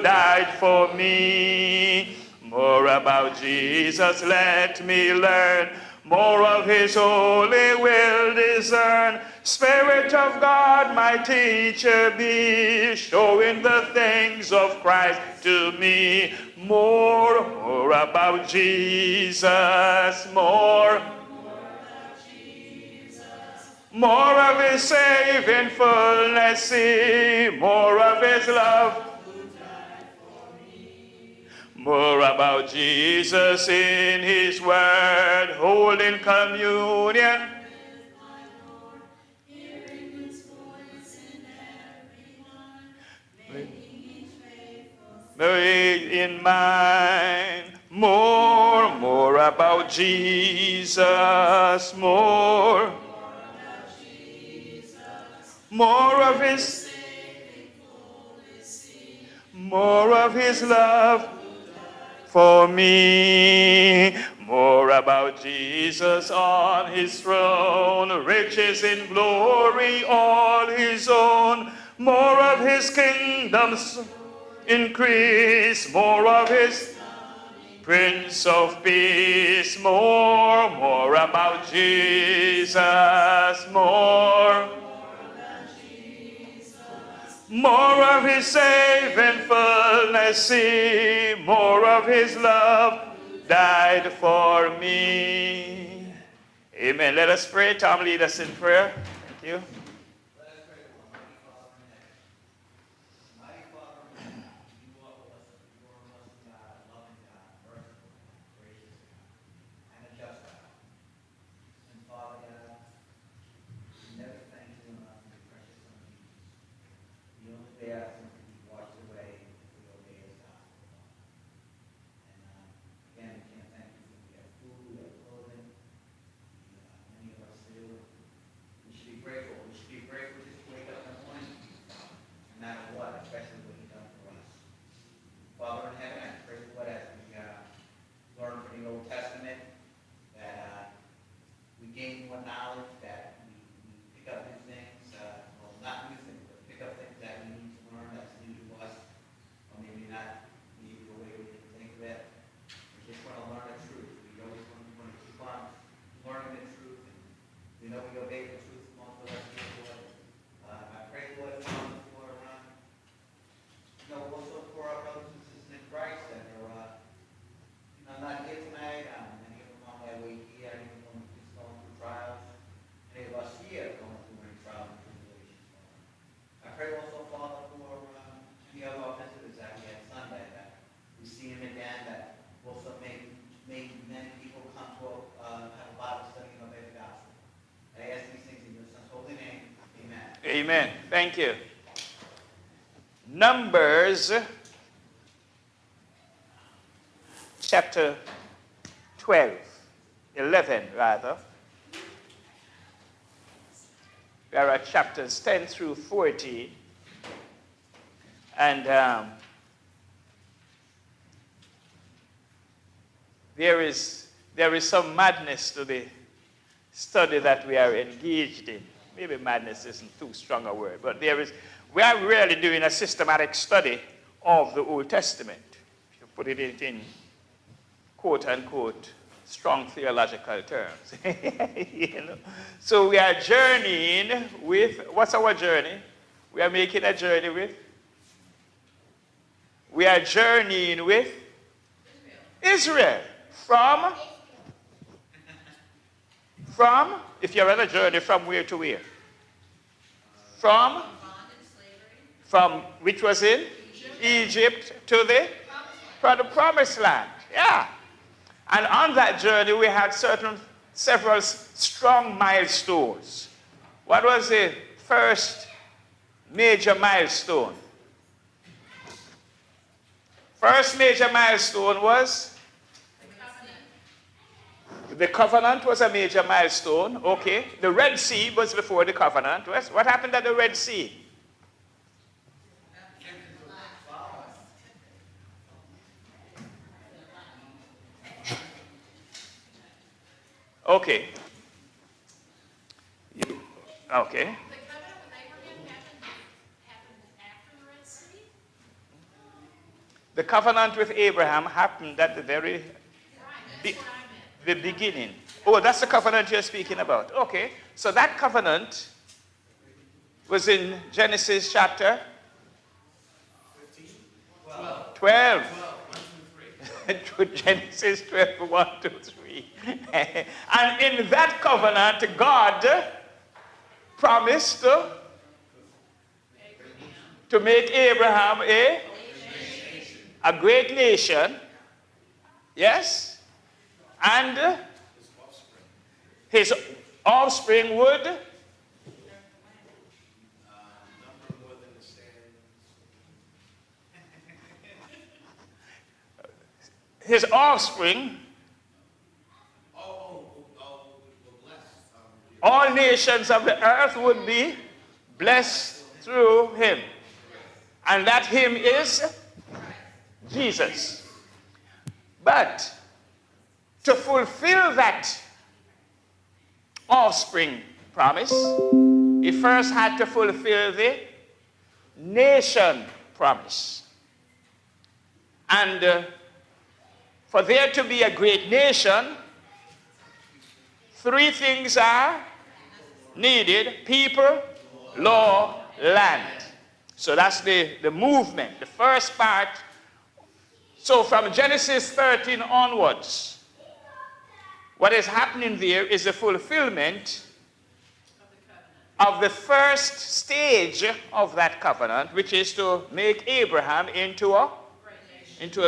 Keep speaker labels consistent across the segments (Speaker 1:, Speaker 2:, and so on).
Speaker 1: died for me. More about Jesus, let me learn. More of his holy will discern. Spirit of God, my teacher be, showing the things of Christ to me. More about Jesus, more of his saving fullness, see, more of his love. More about Jesus in his word, holding communion. In mind, more about Jesus, more of his, more of his love for me. More about Jesus on his throne, riches in glory all his own. More of his kingdom's increase, more of his Prince of Peace. More about Jesus, more of his saving fullness, see, more of his love died for me. Amen. Let us pray. Tom, lead us in prayer. Thank you. Amen. Thank you. Numbers chapter 11 rather. There are chapters 10 through 40. And there is some madness to the study that we are engaged in. Maybe madness isn't too strong a word, but we are really doing a systematic study of the Old Testament, if you put it in quote-unquote strong theological terms. You know? So we are journeying with, what's our journey? We are making a journey with? We are journeying with Israel. From, if you're on a journey, from where to where? From which was in Egypt to the promised land. Yeah. And on that journey, we had several strong milestones. What was the first major milestone? First major milestone was? The covenant was a major milestone. Okay. The Red Sea was before the covenant. What happened at the Red Sea? Okay. Okay. The covenant with Abraham happened at the very the beginning. Oh, that's the covenant you're speaking about. Okay, so that covenant was in Genesis chapter 12. Genesis 12, 1 to 3. And in that covenant, God promised to make Abraham a great nation. Yes? And his offspring would his offspring, all nations of the earth would be blessed through him. And that him is Jesus. But to fulfill that offspring promise, he first had to fulfill the nation promise. And for there to be a great nation, three things are needed: people, law, land. So that's the movement, the first part. So from Genesis 13 onwards, what is happening there is the fulfillment of the first stage of that covenant, which is to make Abraham into a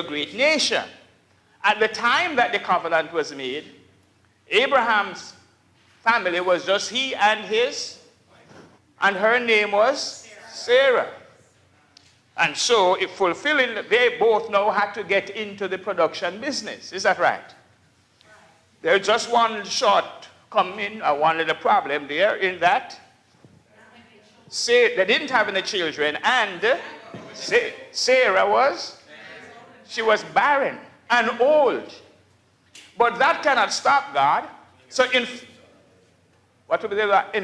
Speaker 1: great nation. At the time that the covenant was made, Abraham's family was just he and her name was Sarah. And so, if fulfilling, they both now had to get into the production business. Is that right? There's just one shortcoming, or one little problem there, in that they didn't have any children, and Sarah she was barren and old. But that cannot stop God. So in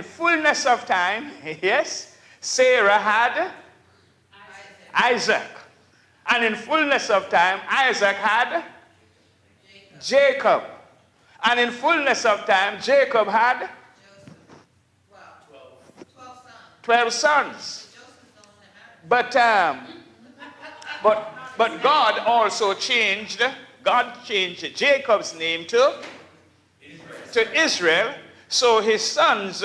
Speaker 1: fullness of time, yes, Sarah had Isaac. And in fullness of time, Isaac had Jacob. And in fullness of time, Jacob had 12 sons. But God also changed Jacob's name to Israel. So his sons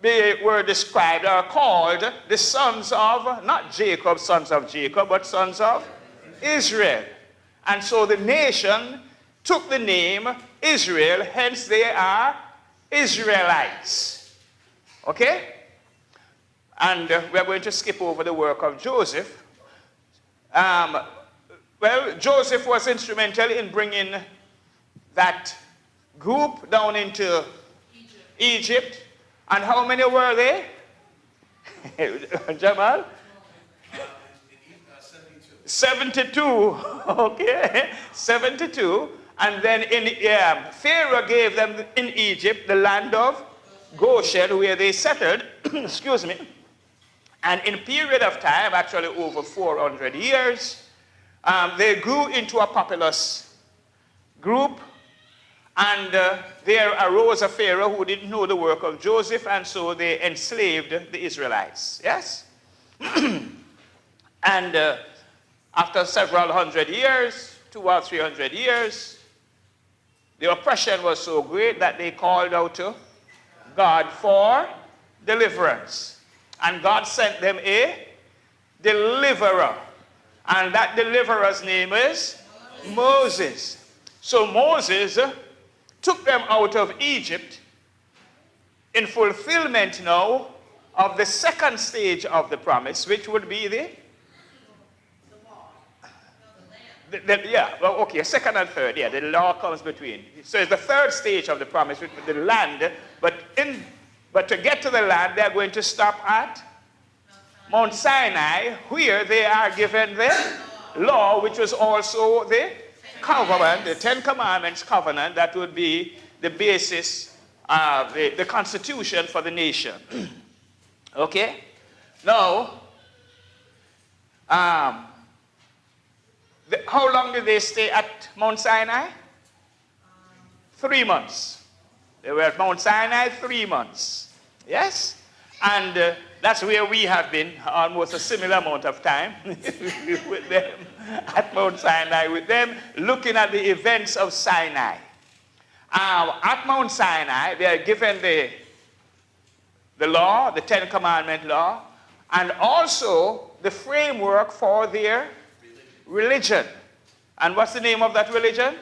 Speaker 1: were described or called the sons of, not Jacob, sons of Jacob, but sons of Israel. And so the nation took the name Israel, hence they are Israelites. Okay? And we're going to skip over the work of Joseph. Joseph was instrumental in bringing that group down into Egypt. And how many were they? Jamal? 72. Okay, 72. And then Pharaoh gave them in Egypt the land of Goshen, where they settled. Excuse me. And in a period of time, actually over 400 years, they grew into a populous group. And there arose a Pharaoh who didn't know the work of Joseph, and so they enslaved the Israelites. Yes? And after several hundred years, 200 or 300 years, the oppression was so great that they called out to God for deliverance. And God sent them a deliverer. And that deliverer's name is Moses. So Moses took them out of Egypt in fulfillment now of the second stage of the promise, which would be second and third. Yeah, the law comes between. So it's the third stage of the promise, which is the land. But to get to the land, they are going to stop at Mount Sinai, where they are given the law, which was also the covenant, the Ten Commandments covenant, that would be the basis of the constitution for the nation. Okay? Now, how long did they stay at Mount Sinai? 3 months. They were at Mount Sinai 3 months. Yes? And that's where we have been, almost a similar amount of time with them, at Mount Sinai with them, looking at the events of Sinai. At Mount Sinai, they are given the law, the 10 Commandment law, and also the framework for their religion. And what's the name of that religion?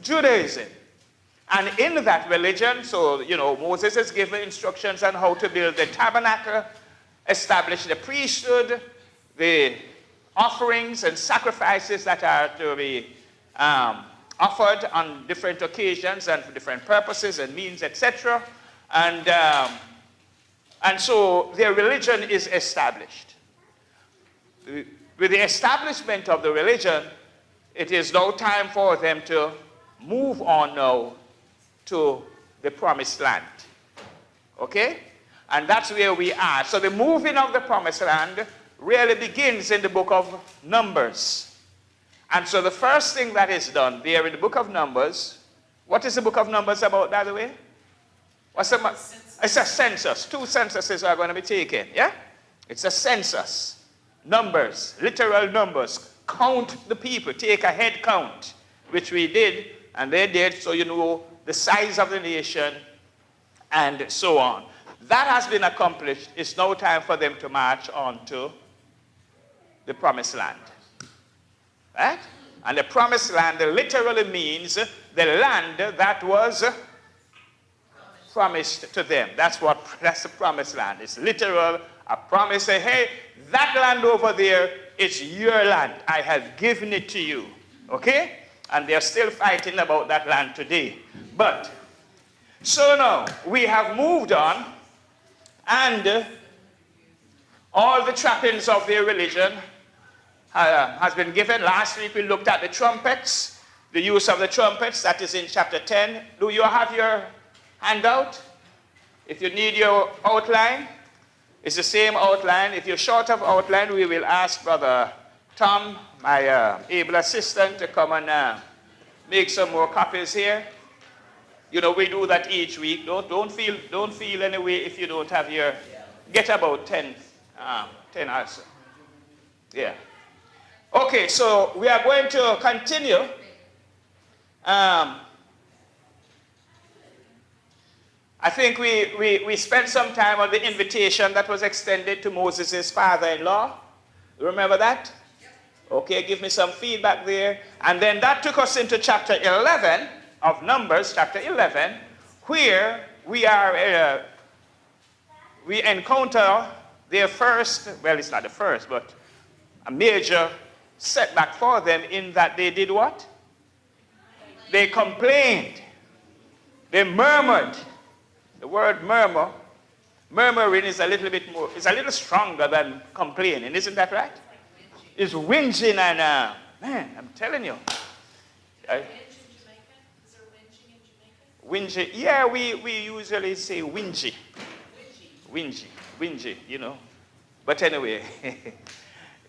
Speaker 1: Judaism. And in that religion, so, Moses is given instructions on how to build the tabernacle, establish the priesthood, the offerings and sacrifices that are to be offered on different occasions and for different purposes and means, etc. And so their religion is established. With the establishment of the religion, it is now time for them to move on now to the promised land. Okay? And that's where we are. So the moving of the promised land really begins in the book of Numbers. And so the first thing that is done there in the book of Numbers, what is the book of Numbers about, by the way? It's a census. 2 censuses are going to be taken, yeah? It's a census. Numbers, literal numbers. Count the people, take a head count, which we did, and they did, so you know the size of the nation, and so on. That has been accomplished. It's now time for them to march on to the promised land. Right? And the promised land literally means the land that was promised to them. That's the promised land. It's literal, a promise. Say, hey, that land over there, it's your land. I have given it to you. Okay? And they're still fighting about that land today. But, so now, we have moved on, and all the trappings of their religion has been given. Last week we looked at the trumpets, the use of the trumpets. That is in chapter 10. Do you have your handout? If you need your outline, it's the same outline. If you're short of outline, we will ask Brother Tom, my able assistant, to come and make some more copies here. You know, we do that each week. Don't feel any way if you don't have your, get about 10 also. Yeah. Okay, so we are going to continue. I think we spent some time on the invitation that was extended to Moses' father-in-law. Remember that? Okay, give me some feedback there. And then that took us into chapter 11 of Numbers, chapter 11, where we encounter their first, well, it's not the first, but a major setback for them in that they did what? They complained. They murmured. The word murmuring is a little bit more, it's a little stronger than complaining, isn't that right? It's whinging and, man, I'm telling you. Whingy, yeah, we usually say whingy. Whingy, you know. But anyway,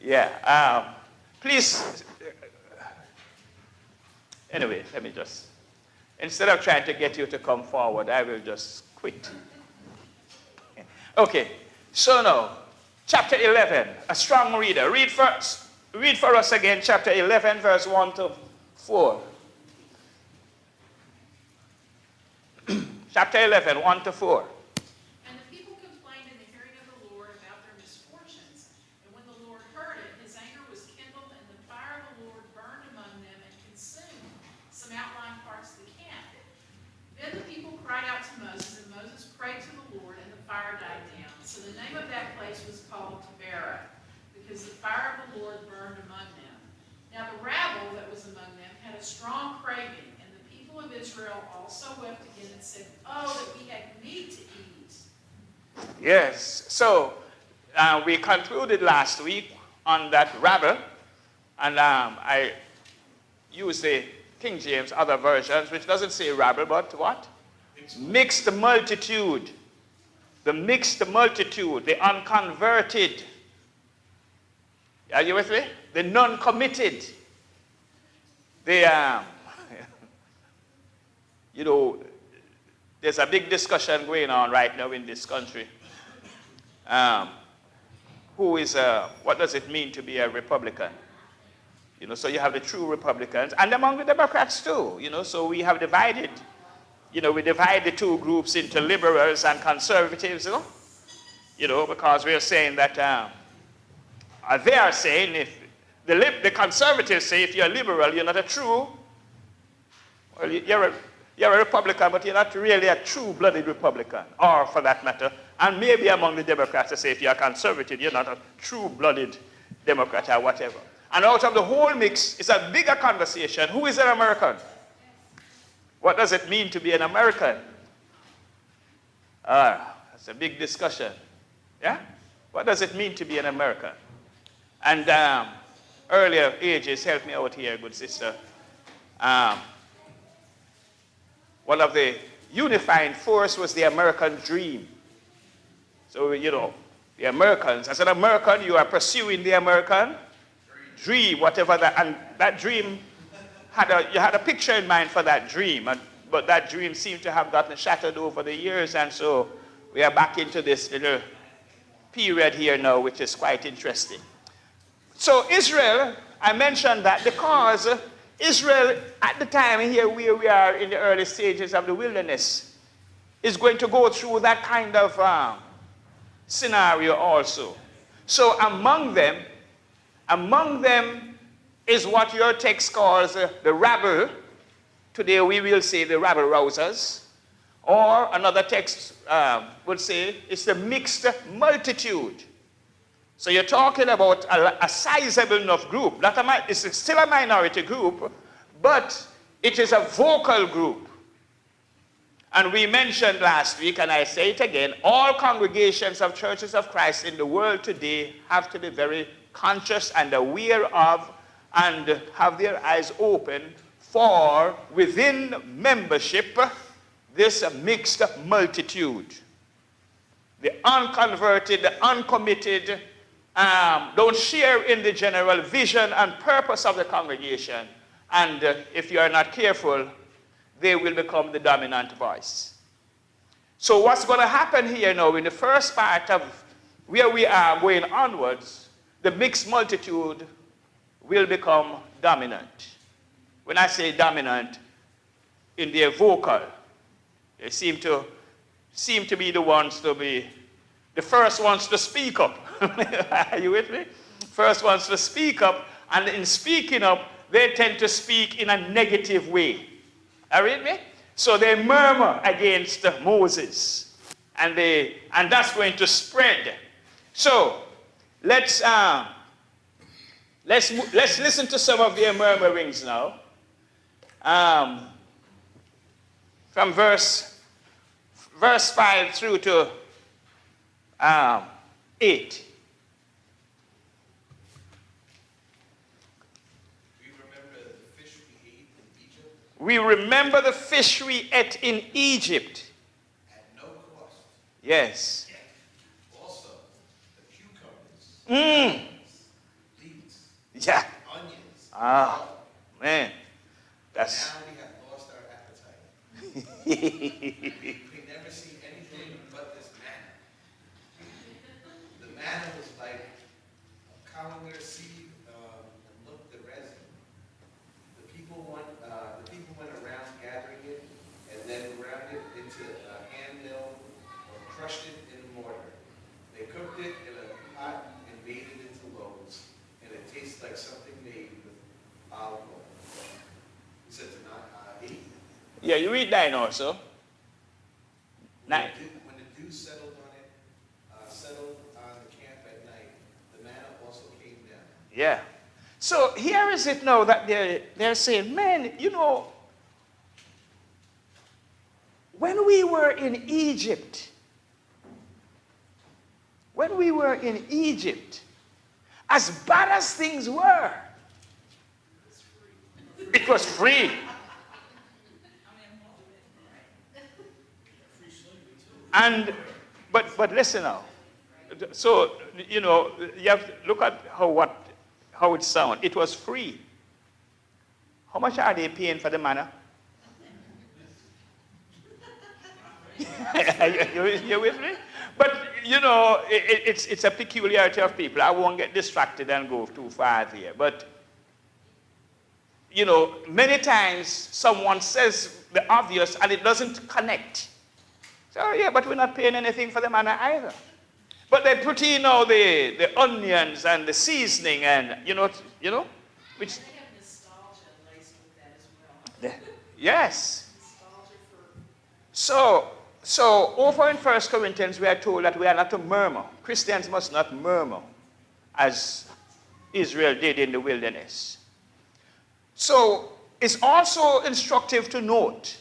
Speaker 1: yeah. Please, anyway, let me just, instead of trying to get you to come forward, I will just quit. Okay, so now, chapter 11, a strong reader. Read for us again, chapter 11, verse 1 to 4. Chapter 11, 1 to 4.
Speaker 2: And the people complained in the hearing of the Lord about their misfortunes. And when the Lord heard it, his anger was kindled, and the fire of the Lord burned among them and consumed some outlying parts of the camp. Then the people cried out to Moses, and Moses prayed to the Lord, and the fire died down. So the name of that place was called Taberah, because the fire of the Lord burned among them. Now the rabble that was among them had a strong craving, and the people of Israel also wept again and said, oh, that we had meat to eat.
Speaker 1: Yes, so we concluded last week on that rabble, and I used the King James, other versions, which doesn't say rabble, but what? Mixed multitude. The mixed multitude, the unconverted. Are you with me? The non-committed. They, you know, there's a big discussion going on right now in this country. What does it mean to be a Republican? You know, so you have the true Republicans, and among the Democrats too, you know, so we have divided, you know, we divide the two groups into liberals and conservatives, you know, because we're saying that, they are saying if the conservatives say if you're a liberal, you're not a true, well, you're a Republican, but you're not really a true-blooded Republican, or for that matter, and maybe among the Democrats they say if you're a conservative, you're not a true-blooded Democrat or whatever. And out of the whole mix, it's a bigger conversation. Who is an American? What does it mean to be an American? That's a big discussion. Yeah? What does it mean to be an American? And earlier ages, help me out here, good sister. One of the unifying force was the American dream. So, you know, the Americans, as an American, you are pursuing the American dream, whatever that, and that dream you had a picture in mind for that dream, but that dream seemed to have gotten shattered over the years, and so we are back into this little period here now, which is quite interesting. So Israel, I mentioned that because Israel, at the time here where we are in the early stages of the wilderness, is going to go through that kind of scenario also. So among them is what your text calls the rabble. Today we will say the rabble rousers. Or another text would say it's the mixed multitude. So you're talking about a sizable enough group. It's still a minority group, but it is a vocal group. And we mentioned last week, and I say it again, all congregations of churches of Christ in the world today have to be very conscious and aware of and have their eyes open for, within membership, this mixed multitude. The unconverted, the uncommitted, don't share in the general vision and purpose of the congregation. And if you are not careful, they will become the dominant voice. So what's going to happen here now in the first part of where we are going onwards, the mixed multitude will become dominant. When I say dominant, in their vocal, they seem to be the ones to be the first ones to speak up. Are you with me? First ones to speak up, and in speaking up, they tend to speak in a negative way. Are you with me? So they murmur against Moses, and that's going to spread. So let's listen to some of their murmurings now. From verse 5 through to 8. We remember the fish we ate in Egypt.
Speaker 3: At no cost.
Speaker 1: Yes.
Speaker 3: Also, the cucumbers, leeks,
Speaker 1: Yeah.
Speaker 3: onions.
Speaker 1: Ah, man. That's.
Speaker 3: Now we have lost our appetite. We never see anything but this manna. The manna was like a colander seed, and look the resin. The people went around gathering it, and then ground it into a hand mill or crushed it in a mortar. They cooked it in a pot and made it into loaves, and it tastes like something made with olive oil. He said to not eat.
Speaker 1: Yeah, you read that also.
Speaker 3: When the dew settled on it, settled on the camp at night, the manna also came down.
Speaker 1: Yeah. So here is it now that they're saying, man, you know, when we were in Egypt, as bad as things were, it was free. And but listen now. So you know you have to look at how it sounds. It was free. How much are they paying for the manna? you with me? But, you know, it's a peculiarity of people. I won't get distracted and go too far here. But, you know, many times someone says the obvious and it doesn't connect. So, yeah, but we're not paying anything for the manna either. But they put in all the onions and the seasoning and, you know, which...
Speaker 2: They have nostalgia laced with that as well.
Speaker 1: Yes.
Speaker 2: Nostalgia for...
Speaker 1: So over in 1 Corinthians, we are told that we are not to murmur. Christians must not murmur, as Israel did in the wilderness. So it's also instructive to note,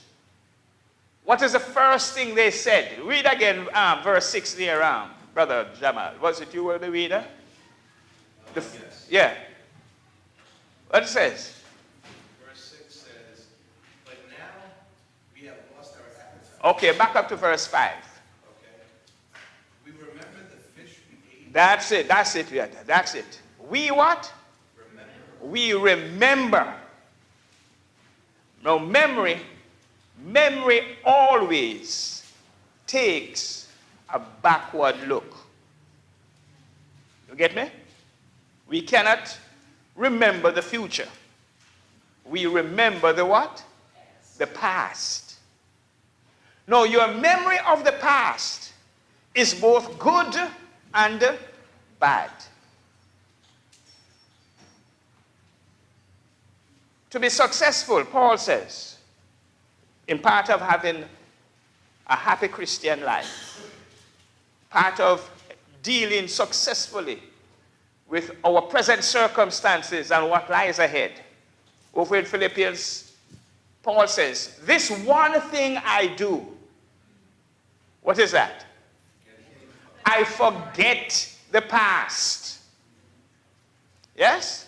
Speaker 1: what is the first thing they said? Read again verse 6 there, Brother Jamal. Was it you were the reader?
Speaker 3: Yes.
Speaker 1: Yeah. What it says?
Speaker 3: Verse 6 says, but now we have lost our appetite.
Speaker 1: Okay, back up to verse 5.
Speaker 3: Okay. We remember the fish we ate.
Speaker 1: That's it, yeah, that's it. We what?
Speaker 3: Remember.
Speaker 1: We remember. Now, memory always takes a backward look. You get me? We cannot remember the future. We remember the what? The past. Now, your memory of the past is both good and bad. To be successful, Paul says, in part of having a happy Christian life, part of dealing successfully with our present circumstances and what lies ahead. Over in Philippians, Paul says, this one thing I do. What is that? I forget the past. Yes?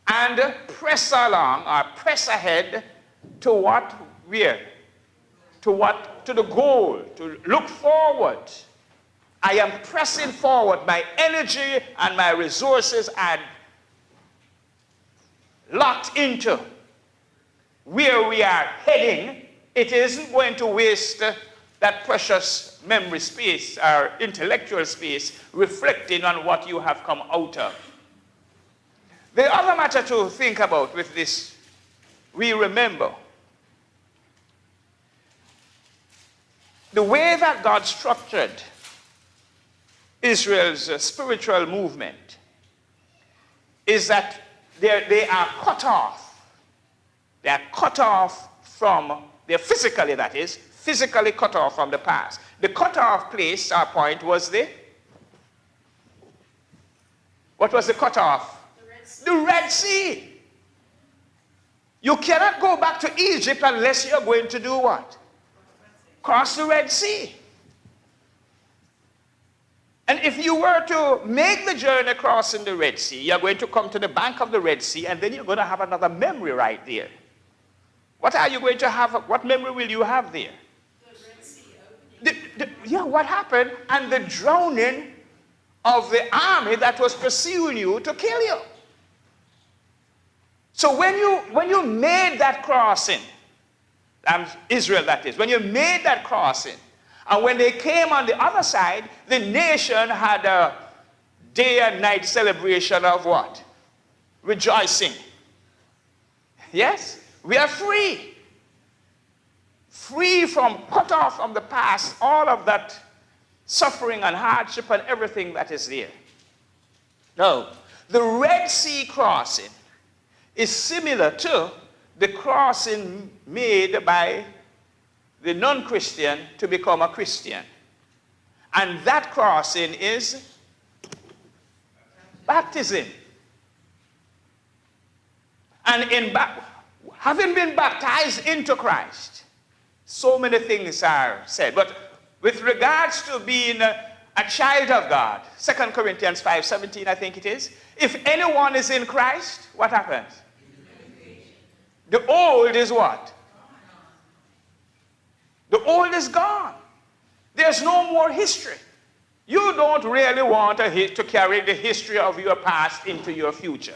Speaker 1: And press along, or press ahead to what? Where? To what? To the goal, to look forward. I am pressing forward. My energy and my resources are locked into where we are heading. It isn't going to waste that precious memory space or intellectual space reflecting on what you have come out of. The other matter to think about with this, we remember the way that God structured Israel's spiritual movement is that they are cut off. They are cut off from, they're physically, that is, physically cut off from the past. The cut off place, our point, was what was the cut off? The Red Sea. You cannot go back to Egypt unless you're going to do what? Cross the Red Sea. And if you were to make the journey crossing the Red Sea, you're going to come to the bank of the Red Sea, and then you're going to have another memory right there. What are you going to have? What memory will you have there?
Speaker 2: The Red Sea opening.
Speaker 1: What happened? And the drowning of the army that was pursuing you to kill you. So when you made that crossing, Israel that is, when you made that crossing, and when they came on the other side, the nation had a day and night celebration of what? Rejoicing. Yes? We are free. Free from, cut off from the past, all of that suffering and hardship and everything that is there. Now, the Red Sea crossing is similar to the crossing made by the non-Christian to become a Christian. And that crossing is baptism. And having been baptized into Christ, so many things are said. But with regards to being a child of God, 2 Corinthians 5:17, I think it is, if anyone is in Christ, what happens? The old is what? The old is gone. There's no more history. You don't really want to carry the history of your past into your future.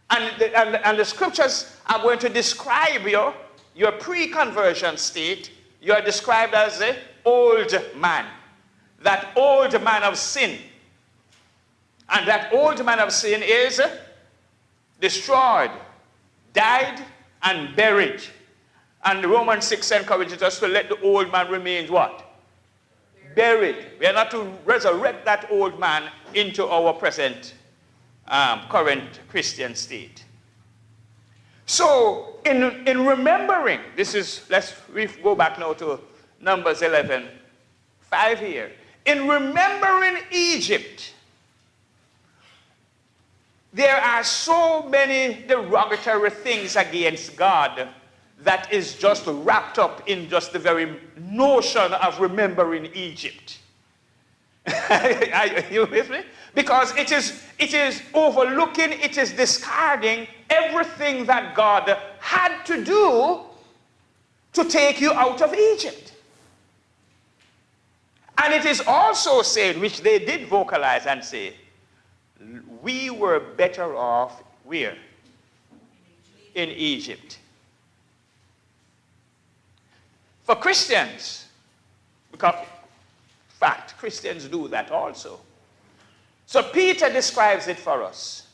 Speaker 1: And the scriptures are going to describe your pre-conversion state. You are described as the old man. That old man of sin. And that old man of sin is destroyed, died, and buried. And Romans 6 encourages us to let the old man remain what? Buried. We are not to resurrect that old man into our present, current Christian state. So, in remembering, let's go back now to Numbers 11:5 here. In remembering Egypt, there are so many derogatory things against God that is just wrapped up in just the very notion of remembering Egypt. Are you with me? Because it is overlooking, it is discarding everything that God had to do to take you out of Egypt. And it is also said, which they did vocalize and say, we were better off where? In Egypt. For Christians, because in fact, Christians do that also. So Peter describes it for us.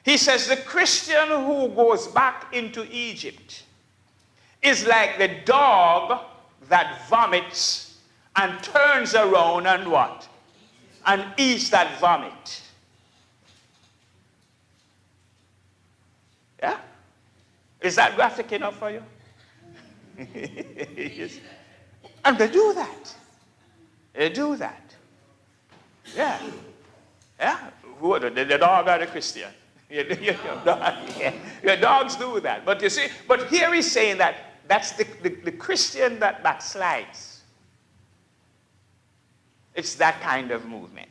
Speaker 1: He says the Christian who goes back into Egypt is like the dog that vomits and turns around and what? And eats that vomit. Yeah? Is that graphic enough for you? Yes. And they do that. They do that. Yeah. Yeah. Who the dog or the Christian? Your dogs do that. But you see, but here he's saying that that's the Christian that backslides. It's that kind of movement.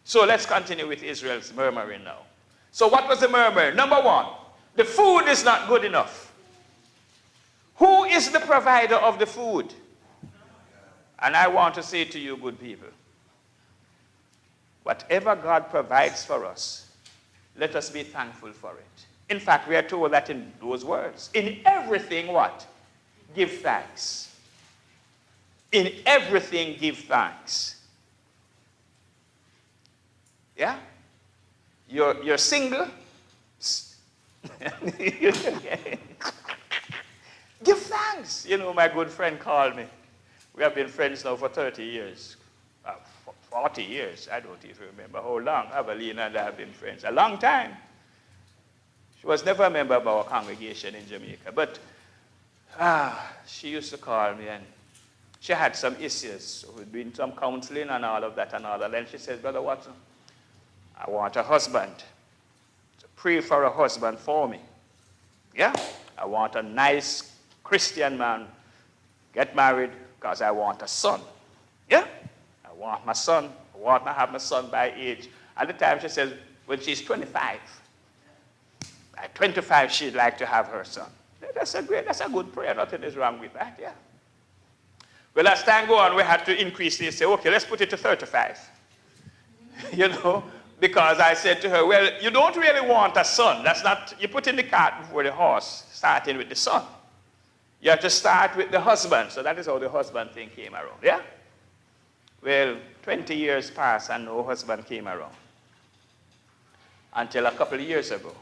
Speaker 1: So let's continue with Israel's murmuring now. So what was the murmur? Number one, the food is not good enough. Who is the provider of the food? And I want to say to you, good people, whatever God provides for us, let us be thankful for it. In fact, we are told that in those words. In everything, what? Give thanks. In everything, give thanks. Yeah? You're single? Give thanks. You know, my good friend called me. We have been friends now for 30 years. 40 years. I don't even remember how long. Evelina and I have been friends. A long time. She was never a member of our congregation in Jamaica. But she used to call me and she had some issues. We've doing some counseling and all of that and all that. And she says, Brother Watson, I want a husband. So pray for a husband for me. Yeah? I want a nice Christian man. Get married because I want a son. Yeah? I want my son. I want to have my son by age. At the time she says, when she's 25. At 25, she'd like to have her son. That's a good prayer. Nothing is wrong with that, yeah. Well, as time go on, we had to increase this. Say, okay, let's put it to 35. You know, because I said to her, well, you don't really want a son. That's not, you put in the cart before the horse, starting with the son. You have to start with the husband. So that is how the husband thing came around, yeah? Well, 20 years passed and no husband came around. Until a couple of years ago,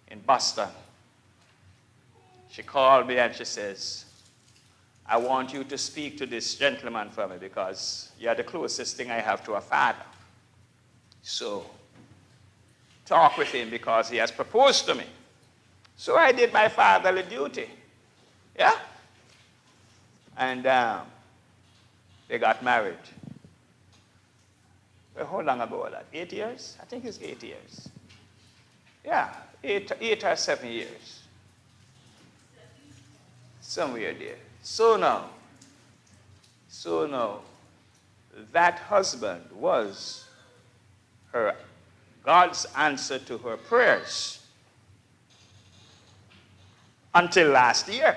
Speaker 1: in Boston, she called me and she says, I want you to speak to this gentleman for me because you're the closest thing I have to a father. So, talk with him because he has proposed to me. So I did my fatherly duty. Yeah? And they got married. Well, how long ago was that? 8 years? I think it's 8 years. Yeah, 8 or 7 years. Somewhere there. So now, that husband was God's answer to her prayers until last year.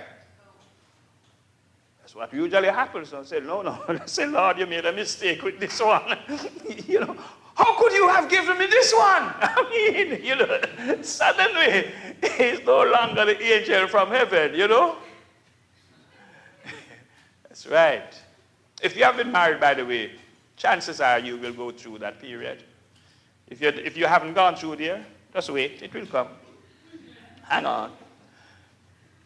Speaker 1: That's what usually happens. I said, no. I said, Lord, you made a mistake with this one. You know, How could you have given me this one? I mean, you know, suddenly he's no longer the angel from heaven, you know. That's right. If you have been married, by the way, chances are you will go through that period. If you haven't gone through there, just wait, it will come. Hang on.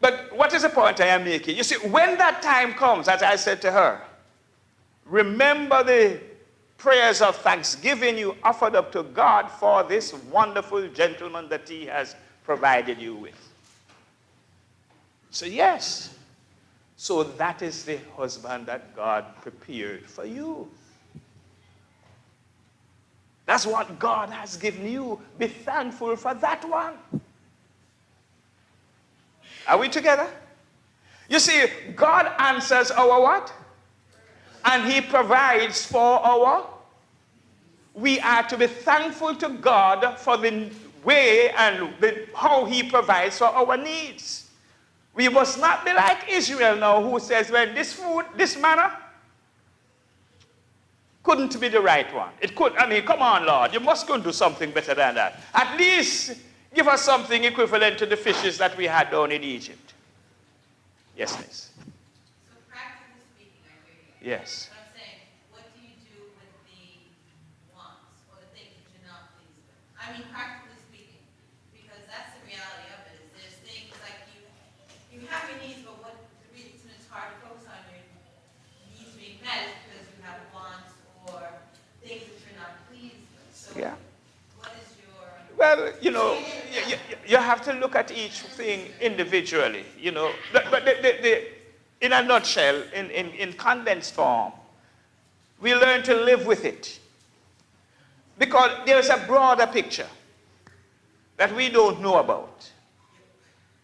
Speaker 1: But what is the point I am making? You see, when that time comes, as I said to her, remember the prayers of thanksgiving you offered up to God for this wonderful gentleman that he has provided you with. So yes, so that is the husband that God prepared for you. That's what God has given you. Be thankful for that one. Are we together? You see, God answers our what? And he provides for our. We are to be thankful to God for the way and how he provides for our needs. We must not be like Israel now, who says, well, this food, this manna, couldn't be the right one. It could, I mean, come on, Lord, you must go and do something better than that. At least give us something equivalent to the fishes that we had down in Egypt. Yes, miss.
Speaker 4: So practically speaking, I hear you.
Speaker 1: Yes.
Speaker 4: But I'm saying, what do you do with the wants or the things that you're not pleased with? I mean, practically speaking, because that's the reality of it. Is there's things like you have your needs, but what the reason it's hard to focus on your needs being met is because you have wants or things that you're not pleased with. So
Speaker 1: Yeah.
Speaker 4: what is your...
Speaker 1: Well, you know, you have to look at each thing individually, you know. But in a nutshell, in condensed form, we learn to live with it. Because there's a broader picture that we don't know about.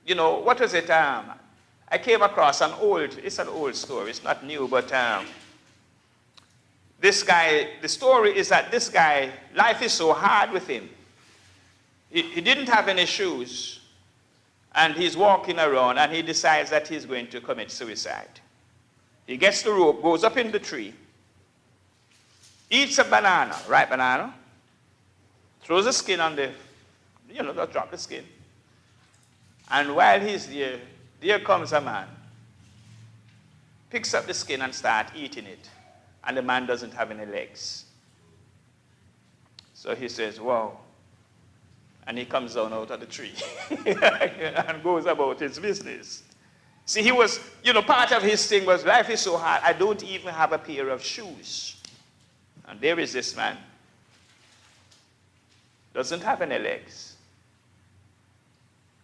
Speaker 1: You know, what was it? I came across it's an old story, it's not new, but this guy, the story is that this guy, life is so hard with him. He didn't have any shoes, and he's walking around, and he decides that he's going to commit suicide. He gets the rope, goes up in the tree, eats a banana, ripe banana, throws the skin on the, you know, just drop the skin. And while he's there comes a man, picks up the skin and starts eating it, and the man doesn't have any legs. So he says, wow. And he comes down out of the tree and goes about his business. See, he was, you know, part of his thing was, life is so hard, I don't even have a pair of shoes. And there is this man, doesn't have any legs,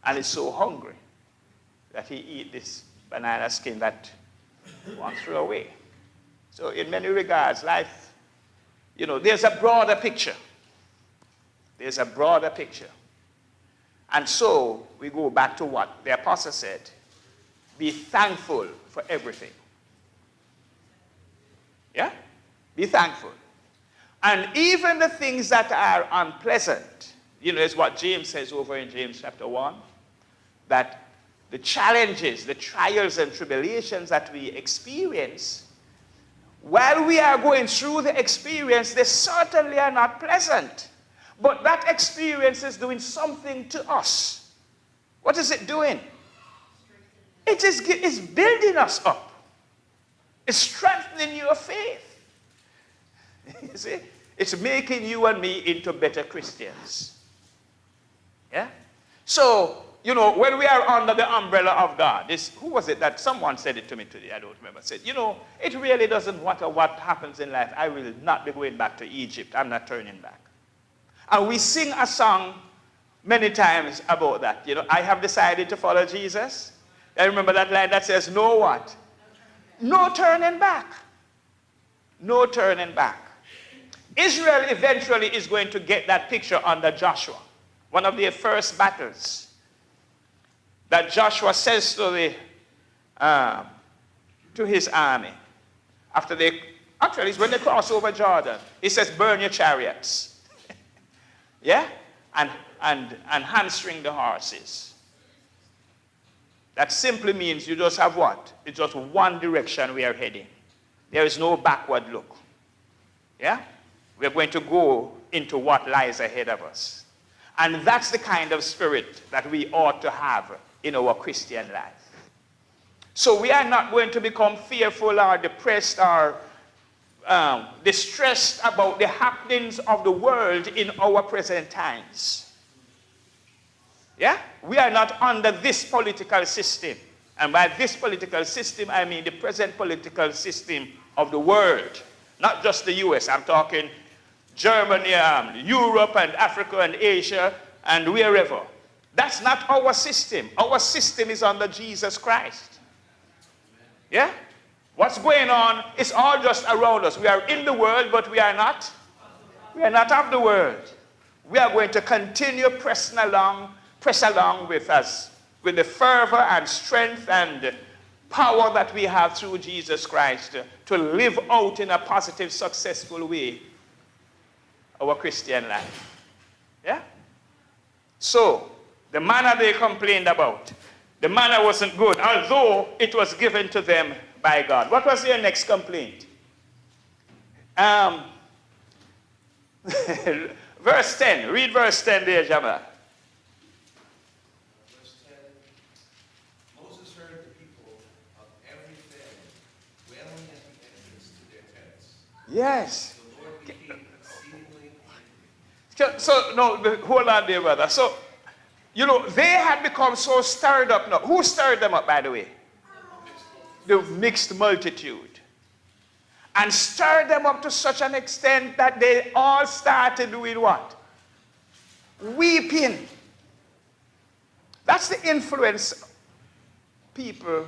Speaker 1: and is so hungry that he eats this banana skin that one threw away. So in many regards, life, you know, there's a broader picture. There's a broader picture. And so we go back to what the apostle said. Be thankful for everything. Yeah? Be thankful. And even the things that are unpleasant, you know, is what James says over in James chapter 1, that the challenges, the trials and tribulations that we experience, while we are going through the experience, they certainly are not pleasant. But that experience is doing something to us. What is it doing? It's building us up. It's strengthening your faith. You see? It's making you and me into better Christians. Yeah? So, you know, when we are under the umbrella of God, who was it that someone said it to me today? I don't remember. Said, you know, it really doesn't matter what happens in life. I will not be going back to Egypt. I'm not turning back. And we sing a song many times about that. You know, I have decided to follow Jesus. I remember that line that says, no what? No turning back. No turning back. Israel eventually is going to get that picture under Joshua. One of their first battles. That Joshua says to his army. Actually, it's when they cross over Jordan. He says, burn your chariots. Yeah? And hamstring the horses. That simply means you just have what? It's just one direction we are heading. There is no backward look. Yeah? We are going to go into what lies ahead of us. And that's the kind of spirit that we ought to have in our Christian life. So we are not going to become fearful or depressed or distressed about the happenings of the world in our present times. Yeah? We are not under this political system. And by this political system, I mean the present political system of the world. Not just the US. I'm talking Germany, Europe, and Africa, and Asia, and wherever. That's not our system. Our system is under Jesus Christ. Yeah? What's going on is all just around us. We are in the world, but we are not. We are not of the world. We are going to continue press along with us, with the fervor and strength and power that we have through Jesus Christ to live out in a positive, successful way our Christian life. Yeah? So, the manna they complained about, the manna wasn't good, although it was given to them by God. What was their next complaint? Verse 10. Read verse 10 there, Jamal.
Speaker 3: Verse 10, Moses heard the people of every family wailing at the entrance to their tents.
Speaker 1: Yes.
Speaker 3: The Lord became exceedingly angry.
Speaker 1: So, no, hold on there, brother. So, you know, they had become so stirred up now. Who stirred them up, by the way? The mixed multitude. And stirred them up to such an extent that they all started doing what? Weeping. That's the influence people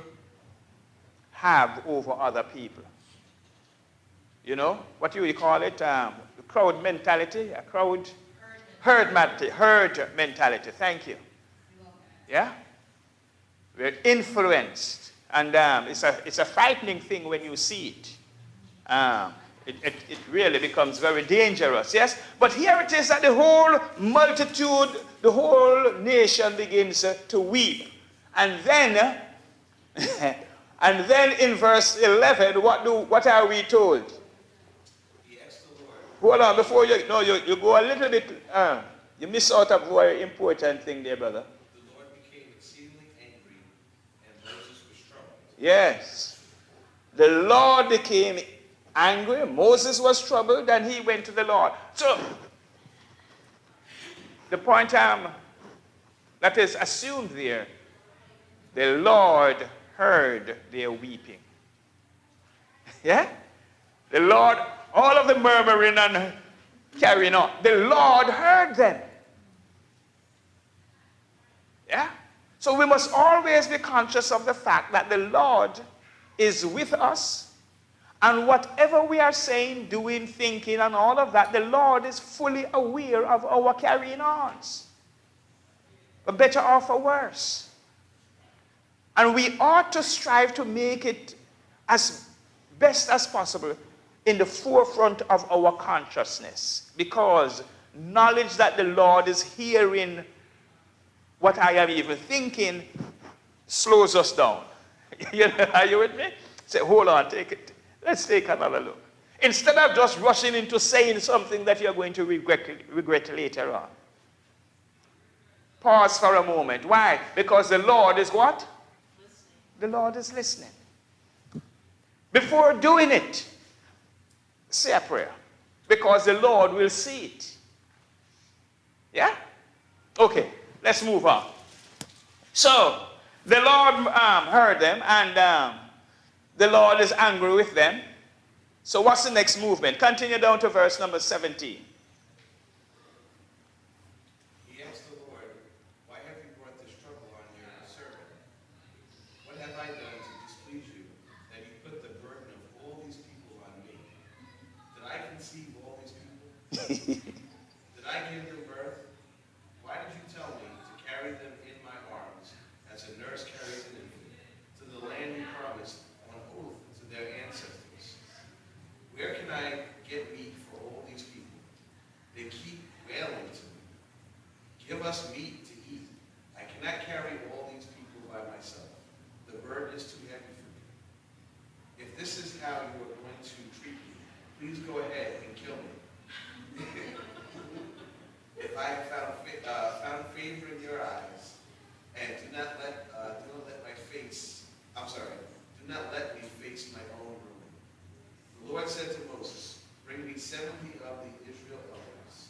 Speaker 1: have over other people. You know, what do you call it? The crowd mentality, a crowd... Herd mentality. Thank you. Yeah? We're influenced. And it's a frightening thing when you see it. It really becomes very dangerous. Yes? But here it is that the whole multitude, the whole nation begins to weep. And then, and then in verse 11, what are we told? Hold on, before you go a little bit, you miss out a very important thing there, brother.
Speaker 3: The Lord became exceedingly angry, and Moses was troubled.
Speaker 1: Yes. The Lord became angry, Moses was troubled, and he went to the Lord. So, the point that is assumed there, the Lord heard their weeping. Yeah? The Lord... all of the murmuring and carrying on. The Lord heard them. Yeah? So we must always be conscious of the fact that the Lord is with us. And whatever we are saying, doing, thinking, and all of that, the Lord is fully aware of our carrying ons. For better or for worse. And we ought to strive to make it as best as possible in the forefront of our consciousness, because knowledge that the Lord is hearing what I am even thinking slows us down. Are you with me? Say, hold on, take it. Let's take another look. Instead of just rushing into saying something that you're going to regret later on. Pause for a moment. Why? Because the Lord is what? Listening. The Lord is listening. Before doing it, say a prayer, because the Lord will see it. Yeah? Okay, let's move on. So, the Lord heard them, and the Lord is angry with them. So what's the next movement? Continue down to verse number 17.
Speaker 3: He asked the Lord, why have you brought this trouble on your servant? What have I done to displease you, that you put the burden of all these people on me? Did I conceive all these people? Did I give them birth? Why did you tell me to carry them in my arms, as a nurse carries an infant, to the land you promised on oath to their ancestors? Where can I get meat for all these people? They keep wailing to me. Give us meat to eat. I cannot carry all these people by myself. The burden is too heavy for me. If this is how you are going to treat me, please go ahead and kill me. if I have found favor in your eyes, and do not let my face, do not let me face my own ruin. The Lord said to Moses, bring me 70 of the Israel elders,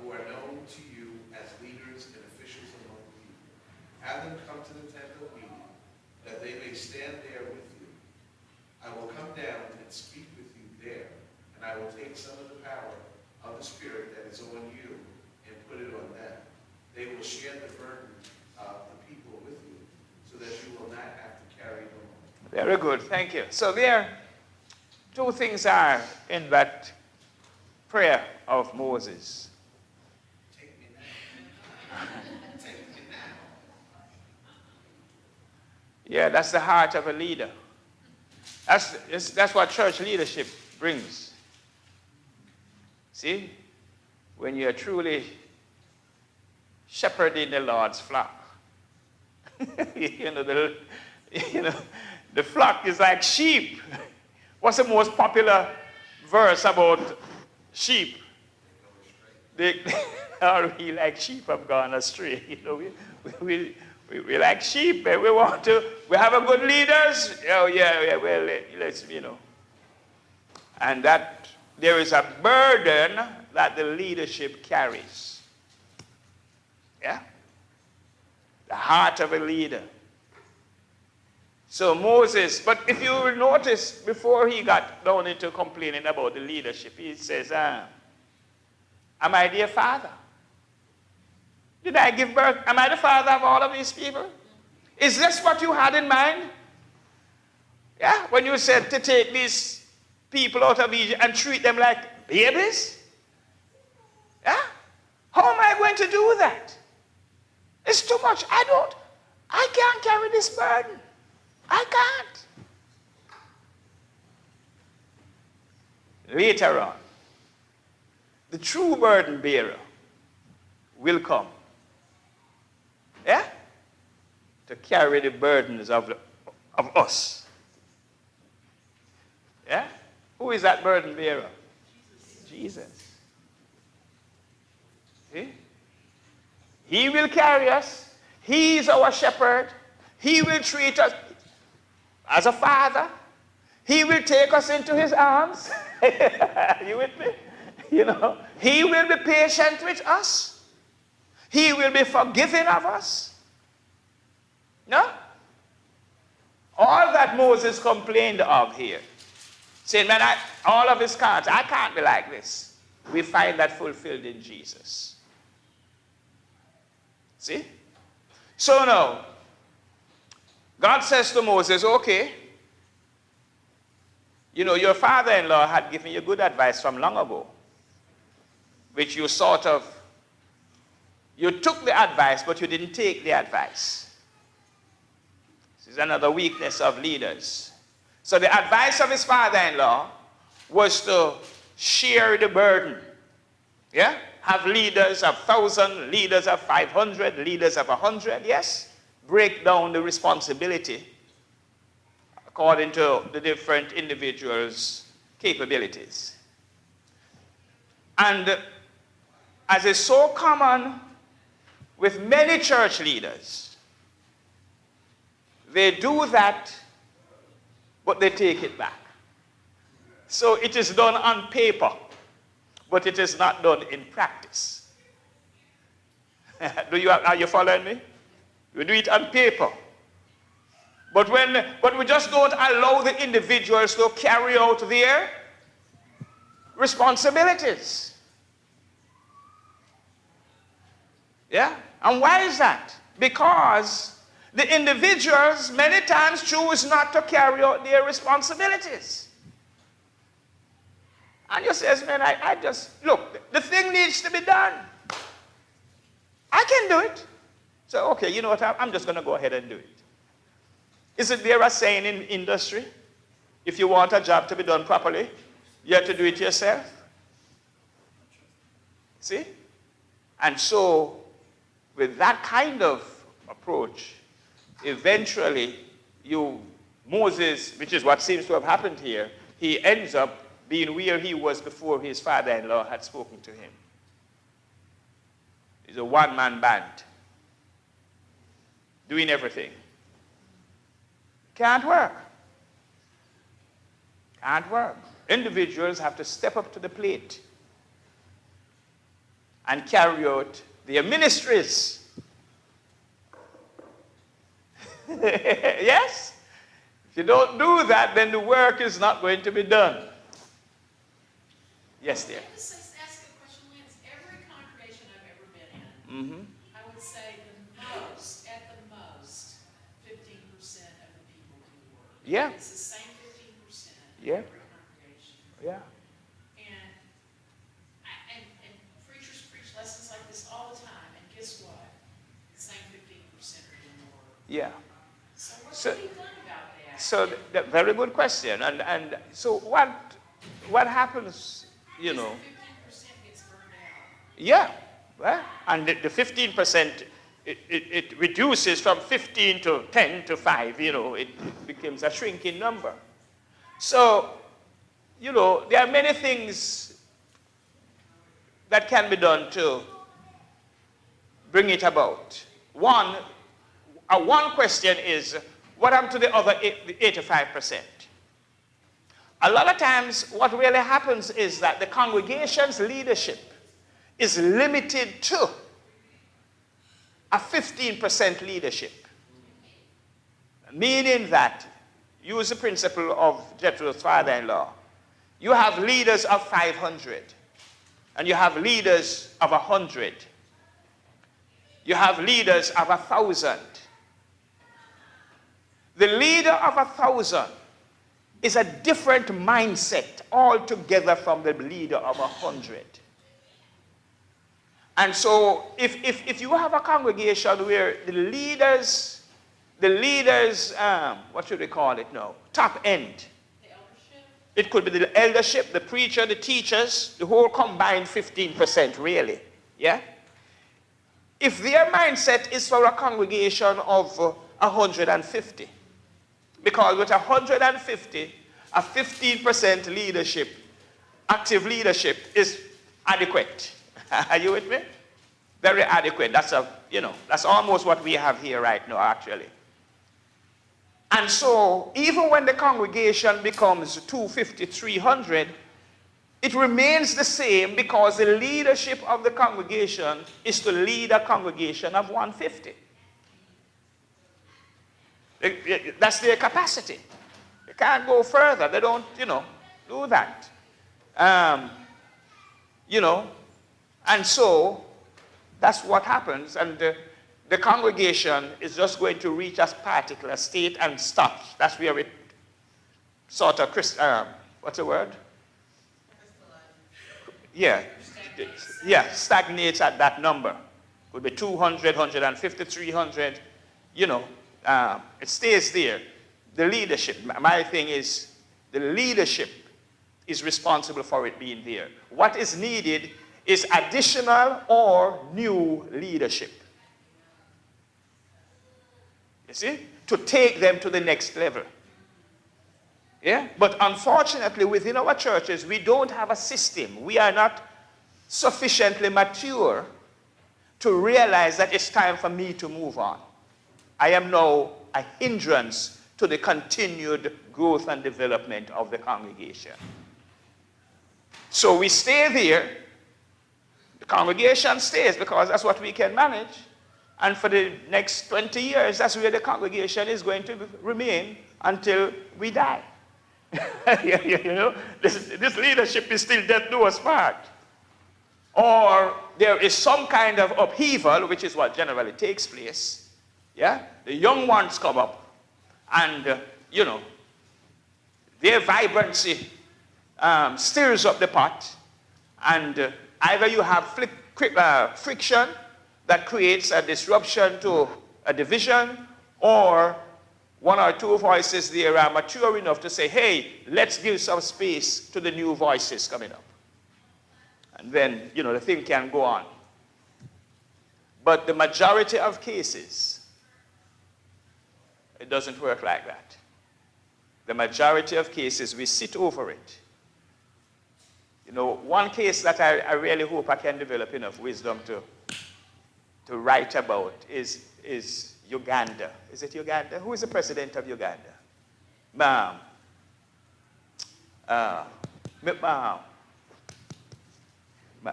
Speaker 3: who are known to you as leaders and officials among the people. Have them come to the tent of meeting, that they may stand there with you. I will come down and speak with you there, and I will take some of the power of the Spirit that is on you and put it on them. They will share the burden of the people with you, so that you will not have to carry them alone.
Speaker 1: Very good, thank you. So there, two things are in that prayer of Moses.
Speaker 3: Take me now. Take me now.
Speaker 1: Yeah, that's the heart of a leader. That's what church leadership brings. See? When you're truly shepherding the Lord's flock. The flock is like sheep. What's the most popular verse about sheep? They are we like sheep have gone astray. We like sheep, and we have a good leaders. Oh, yeah, well, let's, And that there is a burden that the leadership carries. Yeah? The heart of a leader. So Moses, but if you will notice, before he got down into complaining about the leadership, he says, am I their father? Did I give birth? Am I the father of all of these people? Is this what you had in mind? Yeah, when you said to take these people out of Egypt and treat them like babies? Yeah? How am I going to do that? It's too much. I can't carry this burden. I can't. Later on, the true burden bearer will come. Yeah? To carry the burdens of us. Yeah? Who is that burden bearer? Jesus. See? He will carry us. He is our shepherd. He will treat us as a father. He will take us into his arms. You with me? He will be patient with us. He will be forgiving of us. No? All that Moses complained of here, saying, man, all of his can't. I can't be like this. We find that fulfilled in Jesus. See? So now, God says to Moses, okay, your father-in-law had given you good advice from long ago, which you took the advice, but you didn't take the advice. This is another weakness of leaders. So the advice of his father-in-law was to share the burden. Yeah? Have leaders of 1,000, leaders of 500, leaders of 100, yes? Break down the responsibility according to the different individuals' capabilities. And as is so common with many church leaders, they do that, but they take it back. So it is done on paper, but it is not done in practice. Are you following me? We do it on paper. But we just don't allow the individuals to carry out their responsibilities. Yeah? And why is that? Because the individuals many times choose not to carry out their responsibilities. And you says, man, I just, look, the thing needs to be done. I can do it. So, okay, you know what, I'm just going to go ahead and do it. Isn't there a saying in industry? If you want a job to be done properly, you have to do it yourself. See? And so, with that kind of approach, eventually, Moses, which is what seems to have happened here, he ends up being where he was before his father-in-law had spoken to him. is a one-man band doing everything. Can't work. Can't work. Individuals have to step up to the plate and carry out their ministries. Yes? If you don't do that, then the work is not going to be done. Yes, dear.
Speaker 2: Let me just ask a question, Lance. Every congregation I've ever been in,
Speaker 1: Mm-hmm.
Speaker 2: I would say at the most, 15% of the people do work.
Speaker 1: Yeah.
Speaker 2: It's the same 15% in
Speaker 1: Yeah.
Speaker 2: every congregation.
Speaker 1: Yeah.
Speaker 2: And preachers preach lessons like this all the time, and guess what? The same 15% are doing the work.
Speaker 1: Yeah.
Speaker 2: So what's
Speaker 1: So-
Speaker 2: being done about that?
Speaker 1: So, very good question. And so what happens, you know?
Speaker 2: 15% gets burned out.
Speaker 1: Yeah. Well, and the 15%, it reduces from 15 to 10 to 5, you know, it becomes a shrinking number. So, you know, there are many things that can be done to bring it about. One question is, what happened to the other 85%? A lot of times, what really happens is that the congregation's leadership is limited to a 15% leadership. Meaning that, use the principle of Jethro's father-in-law. You have leaders of 500, and you have leaders of 100. You have leaders of 1,000. The leader of 1,000 is a different mindset altogether from the leader of 100. And so if you have a congregation where the leaders, what should we call it now? Top end.
Speaker 2: The eldership?
Speaker 1: It could be the eldership, the preacher, the teachers, the whole combined 15%, really. Yeah? If their mindset is for a congregation of 150, because with 150, a 15% leadership, active leadership is adequate. Are you with me? Very adequate. That's almost what we have here right now, actually. And so, even when the congregation becomes 250, 300, it remains the same because the leadership of the congregation is to lead a congregation of 150. That's their capacity. They can't go further. They don't, do that. And so that's what happens. And the congregation is just going to reach a particular state and stop. That's where it sort of, what's the word? Yeah. Yeah, stagnates at that number. Could be 200, 150, 300, it stays there. The leadership, my thing is, the leadership is responsible for it being there. What is needed is additional or new leadership. You see? To take them to the next level. Yeah? But unfortunately, within our churches, we don't have a system. We are not sufficiently mature to realize that it's time for me to move on. I am now a hindrance to the continued growth and development of the congregation. So we stay there. The congregation stays because that's what we can manage. And for the next 20 years, that's where the congregation is going to remain until we die. This leadership is still dead to us part. Or there is some kind of upheaval, which is what generally takes place. Yeah? The young ones come up and, their vibrancy stirs up the pot, and either you have friction that creates a disruption to a division, or one or two voices there are mature enough to say, hey, let's give some space to the new voices coming up. And then, the thing can go on. But the majority of cases, it doesn't work like that. The majority of cases, we sit over it. One case that I really hope I can develop enough wisdom to to write about is Uganda. Is it Uganda? Who is the president of Uganda?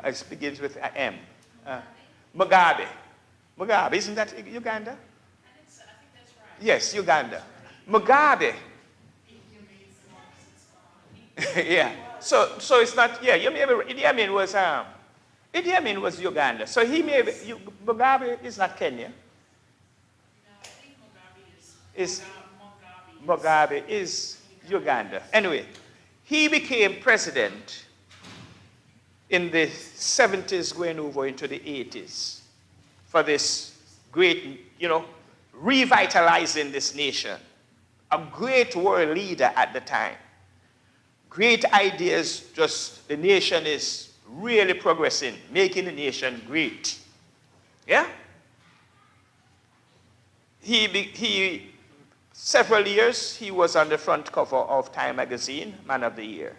Speaker 1: It begins with an M. Mugabe. Mugabe, isn't that Uganda?
Speaker 2: I think that's right.
Speaker 1: Yes, Uganda. Mugabe. Yeah. So it's not, yeah, Idi Amin was Uganda. So Mugabe is not Kenya.
Speaker 2: No, I think Mugabe
Speaker 1: Mugabe is Uganda. Anyway, he became president in the 70s going over into the 80s for this great, revitalizing this nation. A great world leader at the time. Great ideas, just the nation is really progressing, making the nation great. Yeah? Several years, he was on the front cover of Time magazine, Man of the Year.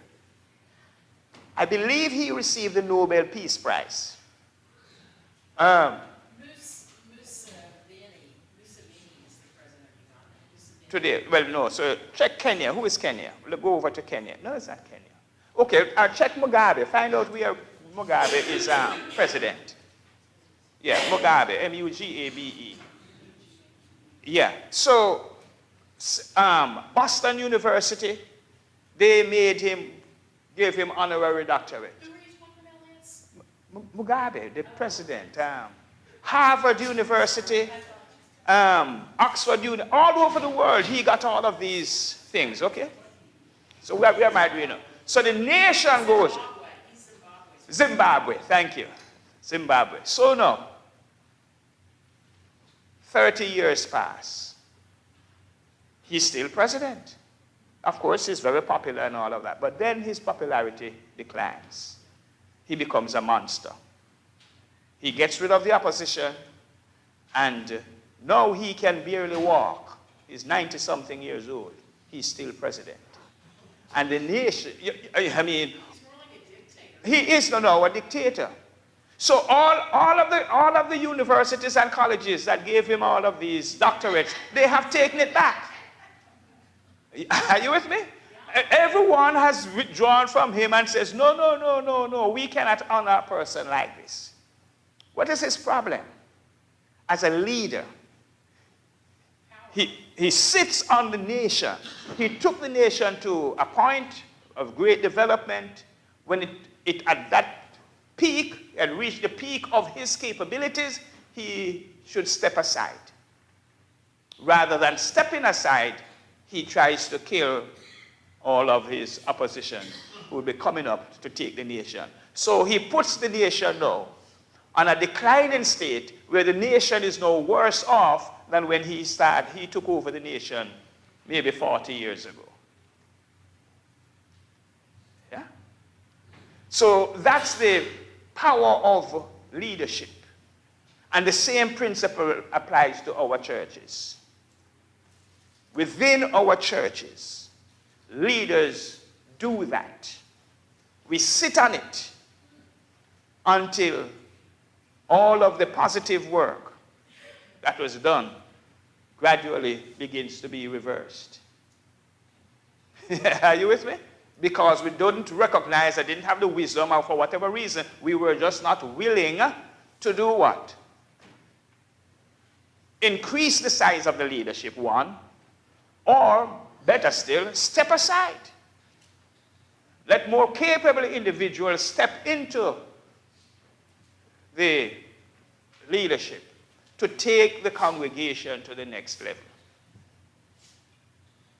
Speaker 1: I believe he received the Nobel Peace Prize. Today, well, no, so check Kenya. Who is Kenya? We'll go over to Kenya. No, it's not Kenya. Okay, I'll check Mugabe. Find out where Mugabe is president. Yeah, Mugabe, M-U-G-A-B-E. Yeah, so Boston University, they gave him honorary doctorate.
Speaker 2: Who are you talking about, Lance?
Speaker 1: Mugabe, the president. Harvard University, Oxford University, all over the world, he got all of these things, okay? So where am I doing now? So the nation goes, Zimbabwe, thank you. Zimbabwe. So now, 30 years pass. He's still president. Of course, he's very popular and all of that, but then his popularity declines. He becomes a monster. He gets rid of the opposition, and now he can barely walk. He's 90-something years old. He's still president. And the nation, I mean,
Speaker 2: He's more like a dictator.
Speaker 1: he is no a dictator. So all of the universities and colleges that gave him all of these doctorates, they have taken it back. Are you with me? Everyone has withdrawn from him and says, no, we cannot honor a person like this. What is his problem? As a leader, he sits on the nation. He took the nation to a point of great development when it at that peak and reached the peak of his capabilities. He should step aside. Rather than stepping aside, he tries to kill all of his opposition who will be coming up to take the nation. So he puts the nation now on a declining state where the nation is now worse off than when he took over the nation maybe 40 years ago. Yeah? So that's the power of leadership. And the same principle applies to our churches. Within our churches, leaders do that. We sit on it until all of the positive work that was done gradually begins to be reversed. Are you with me? Because we don't recognize, I didn't have the wisdom, or for whatever reason, we were just not willing to do what? Increase the size of the leadership, one, or better still, step aside. Let more capable individuals step into the leadership to take the congregation to the next level.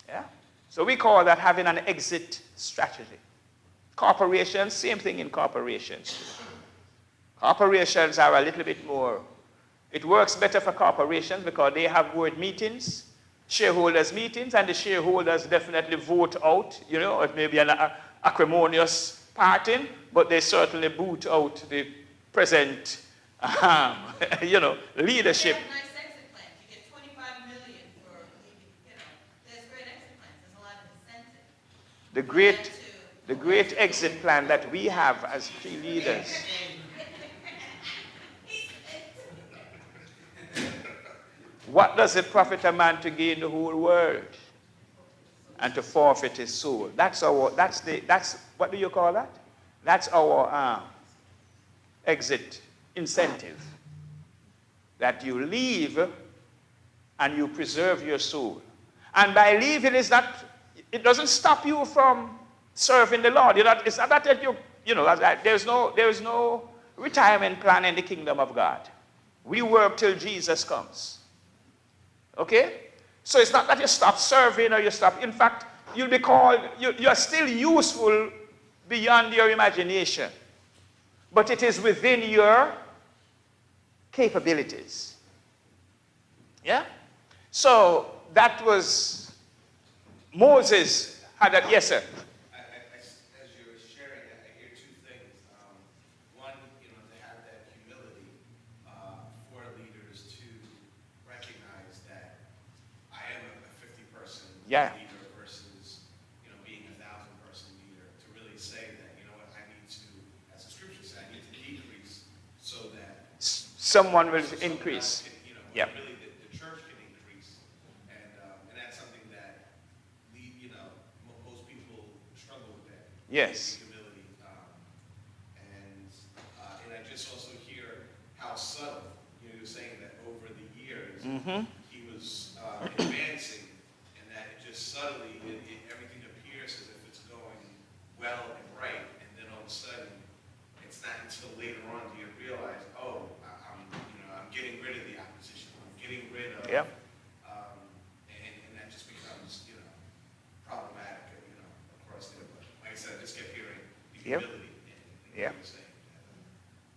Speaker 1: Yeah? So we call that having an exit strategy. Corporations, same thing in corporations. Corporations are a little bit more, it works better for corporations because they have board meetings, shareholders meetings, and the shareholders definitely vote out, it may be an acrimonious parting, but they certainly boot out the present, leadership.
Speaker 4: They have nice exit plans. You get $25 million for, there's great exit plans. There's a lot of incentive.
Speaker 1: The great exit plan that we have as key leaders. What does it profit a man to gain the whole world and to forfeit his soul? That's what do you call that? That's our exit incentive. That you leave and you preserve your soul. And by leaving it doesn't stop you from serving the Lord. It's not that there's no retirement plan in the kingdom of God. We work till Jesus comes. Okay? So it's not that you stop serving or you stop. In fact, you'll be called, you're still useful beyond your imagination. But it is within your capabilities. Yeah? So that was Moses had that. Yes, sir.
Speaker 3: As you're sharing, I hear two things. One, to have that humility for leaders to recognize that I am a 50-person
Speaker 1: Yeah.
Speaker 3: leader versus being a 1,000-person leader. To really say that I need to, as the scripture says, I need to decrease so that
Speaker 1: Someone will increase.
Speaker 3: Yeah. Really the church can increase, and that's something that most people struggle with that.
Speaker 1: Yes.
Speaker 3: Humility, and I just also hear how subtle. You're saying that over the years he was advancing, and that it just subtly everything appears as if it's going well and right, and then all of a sudden it's not until later on do you realize, oh, I'm getting rid of the opposition. I'm getting rid of,
Speaker 1: Yep.
Speaker 3: And that just becomes, problematic, across there. But like I said, I just kept hearing the humility in what you're saying.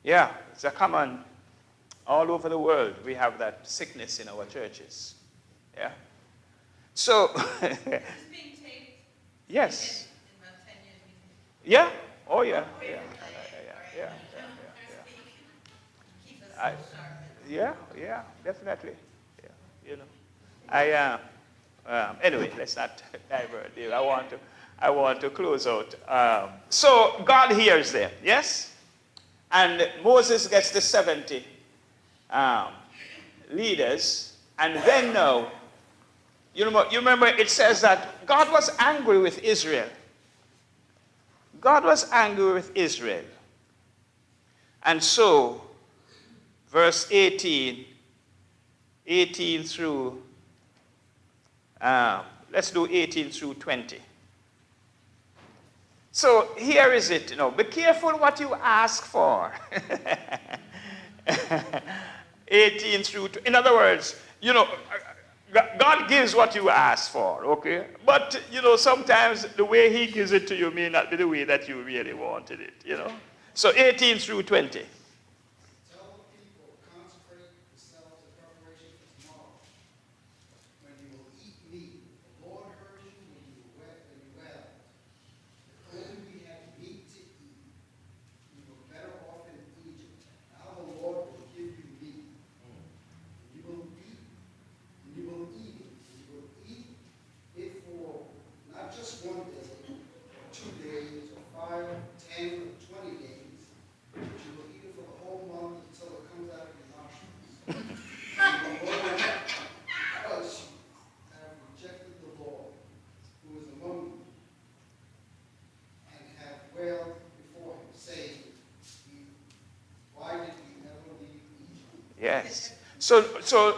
Speaker 1: Yeah, it's a common, all over the world, we have that sickness in our churches. Yeah. So,
Speaker 4: Is this being taped?
Speaker 1: yes.
Speaker 4: In about 10 years, we can.
Speaker 1: Yeah. Oh, yeah. Yeah. Yeah.
Speaker 4: Keep us
Speaker 1: I-
Speaker 4: sharp.
Speaker 1: Yeah, definitely. Yeah, anyway, let's not divert there. I want to close out. So God hears them, yes? And Moses gets the 70 leaders, and then now, you remember it says that God was angry with Israel. God was angry with Israel. And so, verse 18 through, let's do 18 through 20. So here is it, be careful what you ask for. 18 through, in other words, God gives what you ask for, okay? But, sometimes the way he gives it to you may not be the way that you really wanted it, So 18 through 20.
Speaker 5: Tell the people, consecrate yourselves in preparation for tomorrow, when you will eat meat. The Lord heard you when you were well. If only we had meat to eat, we were better off in Egypt. Now the Lord will give you meat. And you will eat, and you will eat it. And you will eat it for not just one day, or 2 days, or 5, 10, or 20 days, but you will eat it for the whole month until it comes out of your nostrils. You will know it because you have rejected the Lord, who is among you, and have wailed before him, saying, why did we ever leave Egypt?
Speaker 1: Yes. So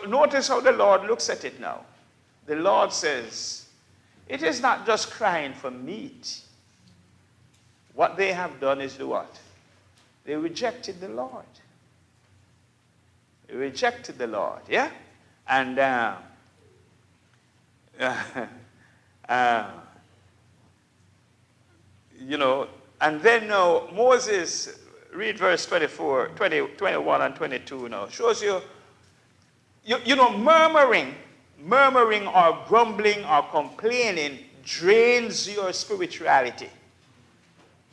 Speaker 1: notice how the Lord looks at it now. The Lord says, it is not just crying for meat. What they have done is do what? They rejected the Lord. They rejected the Lord, yeah? And, and then now Moses, read verse 24, 20, 21 and 22 now, shows you, murmuring or grumbling or complaining drains your spirituality.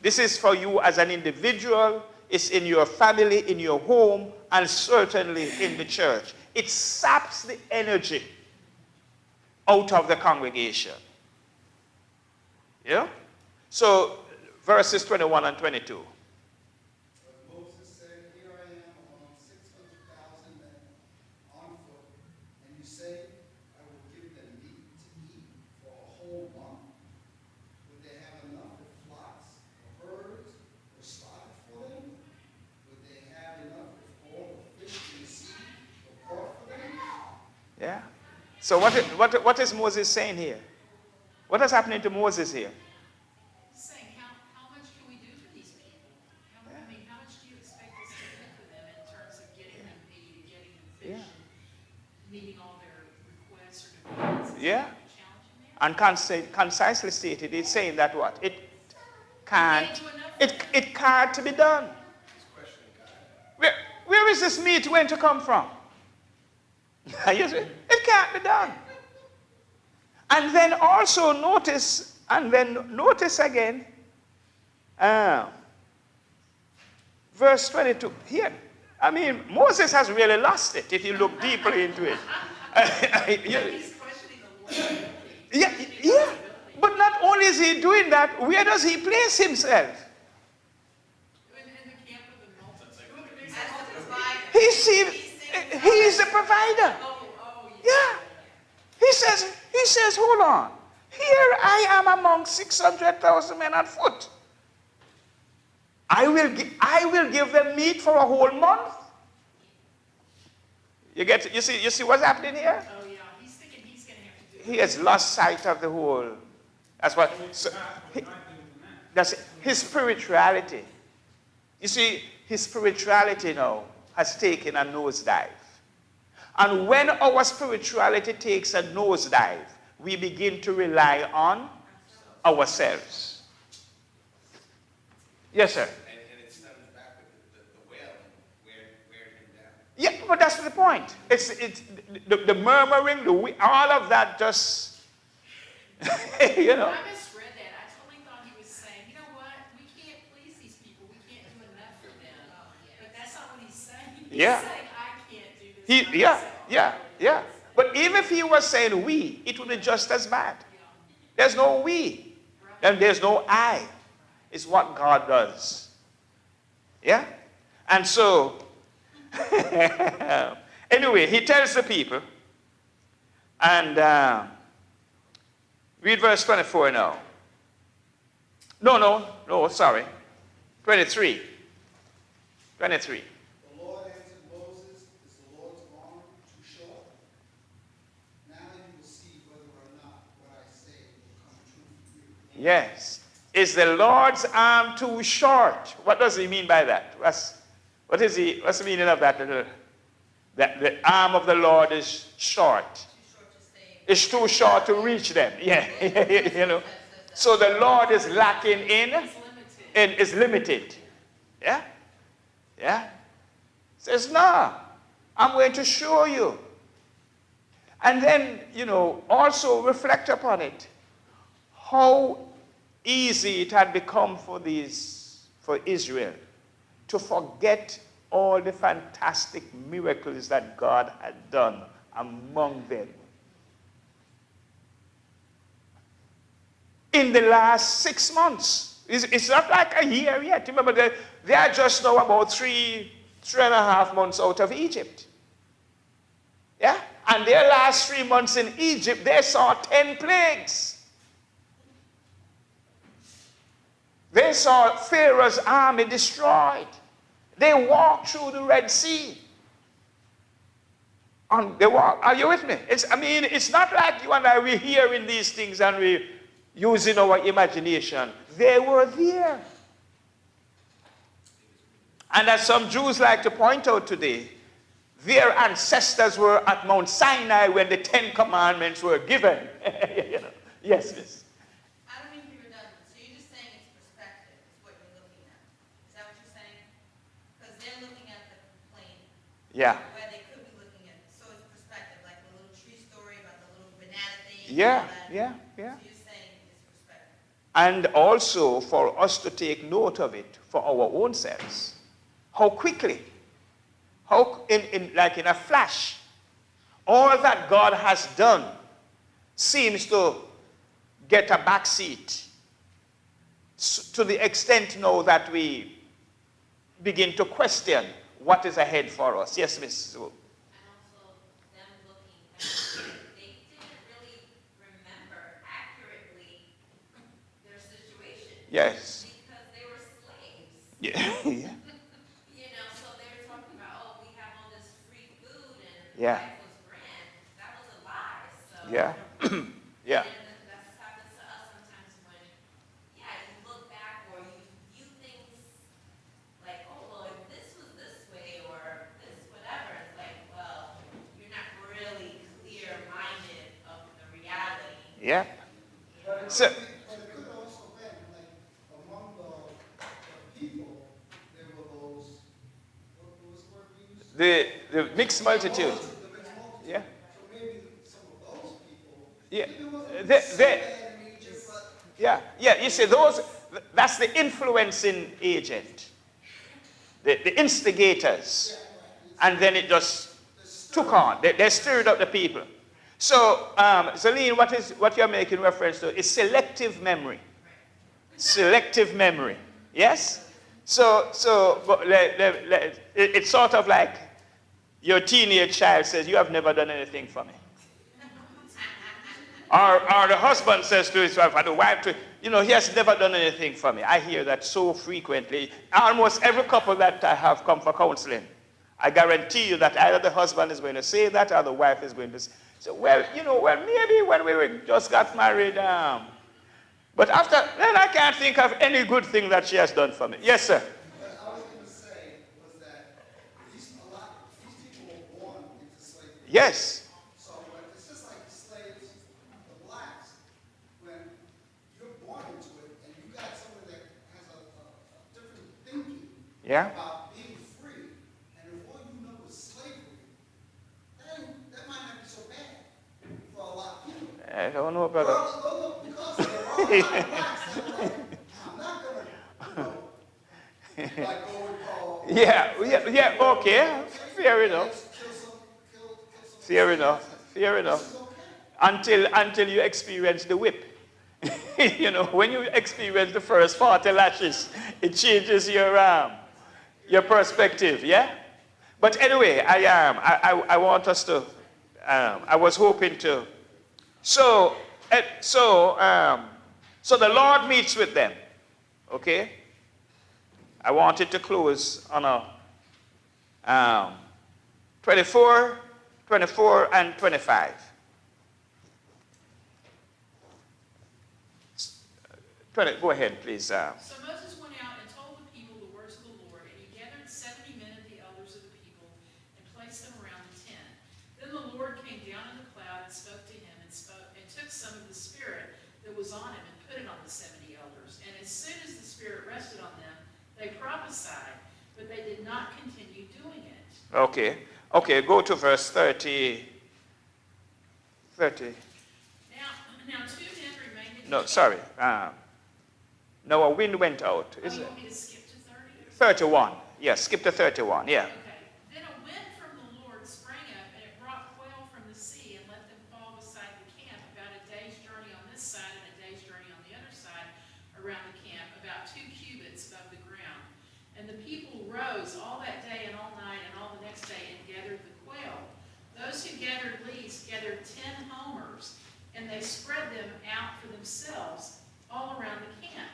Speaker 1: This is for you as an individual, it's in your family, in your home, and certainly in the church. It saps the energy out of the congregation. Yeah? So, verses 21 and 22.
Speaker 5: But Moses said, here I am among 600,000 men on foot, and you
Speaker 1: So what is Moses saying here? What is happening to Moses here?
Speaker 2: He's saying, how much can we do for these people? I mean, how much do you expect us to do for them in terms of getting them meat and getting them fish and meeting all their requests or demands?
Speaker 1: Yeah.
Speaker 2: Challenging
Speaker 1: And concisely stated, it's saying that what? It
Speaker 2: can't
Speaker 1: can't,
Speaker 2: do enough for
Speaker 1: it can't be done.
Speaker 3: He's questioning God.
Speaker 1: Where is this meat going to come from? You see? It can't be done. And then also notice again, verse 22. Here, I mean, Moses has really lost it if you look deeply into it.
Speaker 2: He's questioning the Lord's ability.
Speaker 1: Yeah. But not only is he doing that, where does he place himself?
Speaker 2: In the camp of the multitude.
Speaker 4: As the provider.
Speaker 1: He is the provider. Yeah. He says, hold on. Here I am among 600,000 men on foot. I will give them meat for a whole month. You see what's happening here?
Speaker 2: Oh yeah, he's thinking he's going to have to do
Speaker 1: He has lost sight of the whole. That's what. So, that's his spirituality. You see, his spirituality now has taken a nosedive. And when our spirituality takes a nosedive, we begin to rely on ourselves. Yes, sir.
Speaker 3: And it stems back with the whale and wearing him down.
Speaker 1: Yeah, but that's the point. It's the murmuring, all of that just, you know.
Speaker 2: I misread that. I totally thought he was saying, you know what, we can't please these people. We can't do enough for them. But that's not what he's saying. He's
Speaker 1: Yeah.
Speaker 2: saying, I can't do this by
Speaker 1: Yeah.
Speaker 2: myself.
Speaker 1: But even if he was saying we, it would be just as bad. There's no we, and there's no I. It's what God does. Yeah? And so, anyway, he tells the people, and read verse 24 now. No, sorry. 23. 23.
Speaker 5: The Lord answered Moses, is the Lord's arm too short? Now you will see whether or not what I say will come true for you.
Speaker 1: Yes. Is the Lord's arm too short? What does he mean by that? What's the meaning of that? That the arm of the Lord is short. It's too short to reach them. Yeah. You know. So the Lord is lacking is limited. Yeah? Yeah? Says, no, I'm going to show you. And then, also reflect upon it. How easy it had become for Israel to forget all the fantastic miracles that God had done among them. In the last 6 months. It's not like a year yet. Remember, they are just now about 3.5 months out of Egypt. Yeah? And their last 3 months in Egypt, they saw 10 plagues. They saw Pharaoh's army destroyed. They walked through the Red Sea. Are you with me? It's not like you and I, we're hearing these things and we're using our imagination. They were there. And as some Jews like to point out today, their ancestors were at Mount Sinai when the 10 Commandments were given. Yes, miss.
Speaker 4: I don't mean to be redundant, so you're just saying it's perspective, is what you're looking at. Is that what you're saying? Because they're looking at the complaint.
Speaker 1: Yeah.
Speaker 4: Where they could be looking at, so it's perspective, like the little tree story about the little banana thing.
Speaker 1: Yeah.
Speaker 4: So you're saying it's perspective.
Speaker 1: And also for us to take note of it for our own selves. How quickly, like in a flash, all that God has done seems to get a backseat to the extent now that we begin to question what is ahead for us. Yes, Miss.
Speaker 6: And also them looking back, they didn't really remember accurately their situation.
Speaker 1: Yes.
Speaker 6: Because they were slaves.
Speaker 1: Yeah.
Speaker 6: So they were talking about, oh, we have all this free food and
Speaker 1: Yeah.
Speaker 6: life was grand. That was a lie.
Speaker 1: Yeah. Yeah.
Speaker 6: And that happens to us sometimes when, yeah, you look back or you view things like, oh, well, if this was this way or this whatever, it's like, well, you're not really clear-minded of the reality.
Speaker 1: Yeah.
Speaker 5: But it
Speaker 1: So,
Speaker 5: could be, but it could also been, like, among the people, there were those, what was the word we used?
Speaker 1: the mixed multitude.
Speaker 5: The mixed multitude.
Speaker 1: Yeah.
Speaker 5: So maybe some of those people,
Speaker 1: Yeah.
Speaker 5: maybe it wasn't
Speaker 1: They-
Speaker 5: so
Speaker 1: they-
Speaker 5: bad in Egypt, but
Speaker 1: Yeah, yeah, you see, that's the influencing agent, the instigators, and then it just took on. They stirred up the people. So, Celine, what you're making reference to is selective memory. Selective memory, yes? So but it's sort of like your teenage child says, you have never done anything for me. Or the husband says to his wife, or the wife to, he has never done anything for me. I hear that so frequently. Almost every couple that I have come for counseling, I guarantee you that either the husband is going to say that or the wife is going to say, so, well, maybe when we just got married, but after, then I can't think of any good thing that she has done for me. Yes, sir.
Speaker 5: what I was going to say was that these people were born into slavery.
Speaker 1: Yes.
Speaker 5: So it's just like the slaves, the blacks, when you're born into it and you got someone that has a different thinking
Speaker 1: Yeah.
Speaker 5: about being free, and if all you know is slavery, that might not be so bad for a lot of people.
Speaker 1: I don't know, brother.
Speaker 5: Well, because there are a lot of blacks that are like, I'm not going to, like go with Paul.
Speaker 1: Yeah, okay. Fair enough.
Speaker 5: Kill some.
Speaker 1: Fair enough. Fair enough. Until you experience the whip. When you experience the first 40 lashes, it changes your perspective, yeah? But anyway, I want us to, I was hoping to, so the Lord meets with them, okay? I wanted to close on a 24, and 25. 20, go ahead, please.
Speaker 2: So Moses went out and told the people the words of the Lord, and he gathered 70 men of the elders of the people and placed them around the tent. Then the Lord came down in the cloud and spoke to him and took some of the Spirit that was on him and put it on the 70 elders. And as soon as the Spirit rested on them, they prophesied, but they did not continue doing it.
Speaker 1: Okay, go to verse 30.
Speaker 2: Now 2 men remained in
Speaker 1: No,
Speaker 2: the
Speaker 1: sorry. No, a wind went out.
Speaker 2: Oh,
Speaker 1: Is
Speaker 2: you
Speaker 1: it?
Speaker 2: want me to skip to 30?
Speaker 1: 31. Yes, skip to 31. Yeah.
Speaker 2: Okay. Then a wind from the Lord sprang up, and it brought quail from the sea and let them fall beside the camp, about a day's journey on this side and a day's journey on the other side around the camp, about 2 cubits above the ground. And the people rose all that day and all night and all the next day and gathered the quail. Those who gathered least gathered 10 homers, and they spread them out for themselves all around the camp.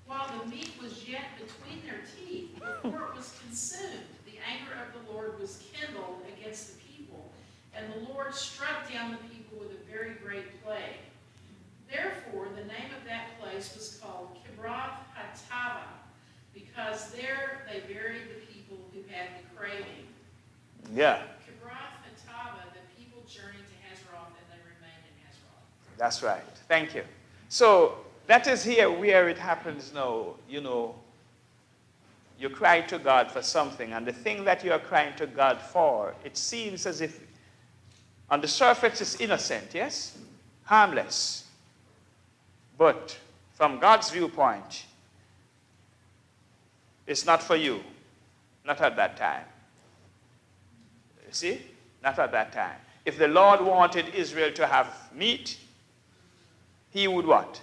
Speaker 2: While the meat was yet between their teeth, before it was consumed, the anger of the Lord was kindled against the people, and the Lord struck down the people with a very great plague. Therefore, the name of that place was called Kibroth Hattaavah, because there they buried the people who had the craving.
Speaker 1: Yeah,
Speaker 2: Kibroth Hattaavah, the people journeyed to Hazeroth, and they remained in Hazeroth.
Speaker 1: that's right. Thank you. So that is here where it happens now. You cry to God for something, and the thing that you are crying to God for, it seems as if on the surface it's innocent, yes? Harmless. But from God's viewpoint, it's not for you. Not at that time. You see? Not at that time. If the Lord wanted Israel to have meat, he would what?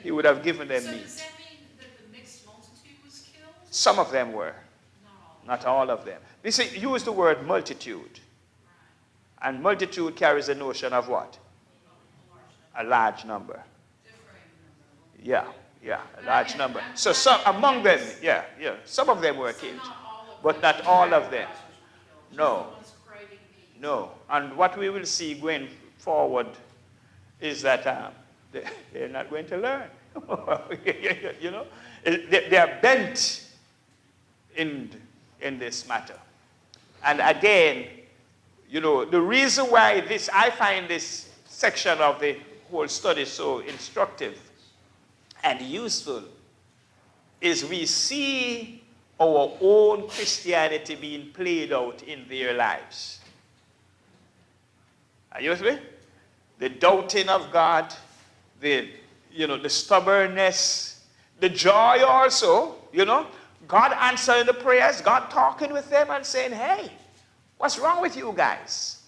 Speaker 1: He would have given them
Speaker 2: So
Speaker 1: meat.
Speaker 2: does that mean that the mixed multitude was killed?
Speaker 1: Some of them were,
Speaker 2: Not all.
Speaker 1: not all of them. This use the word multitude. And multitude carries a notion of what? A large number. Yeah, a large number. So some among them, some of them were
Speaker 2: So
Speaker 1: killed,
Speaker 2: not all of
Speaker 1: but
Speaker 2: the
Speaker 1: not all of them.
Speaker 2: sacrificers were killed, just
Speaker 1: No.
Speaker 2: the ones craving meat.
Speaker 1: No. And what we will see going forward is that they're not going to learn. You know, they are bent in this matter. And again, you know, the reason why I find this section of the whole study so instructive and useful is we see our own Christianity being played out in their lives. Are you with me? The doubting of God, the stubbornness, the joy also, you know, God answering the prayers, God talking with them and saying, hey, what's wrong with you guys?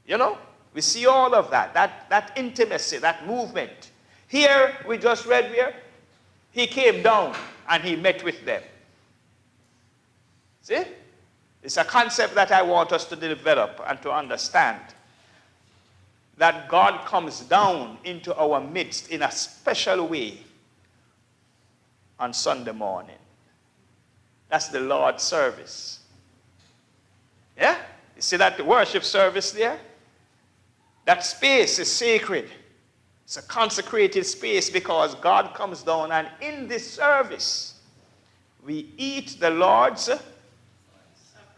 Speaker 1: You know, we see all of that intimacy, that movement. Here, we just read where he came down and he met with them. See? It's a concept that I want us to develop and to understand. That God comes down into our midst in a special way on Sunday morning. That's the Lord's service. Yeah? You see that worship service there? That space is sacred. It's a consecrated space because God comes down, and in this service, we eat the Lord's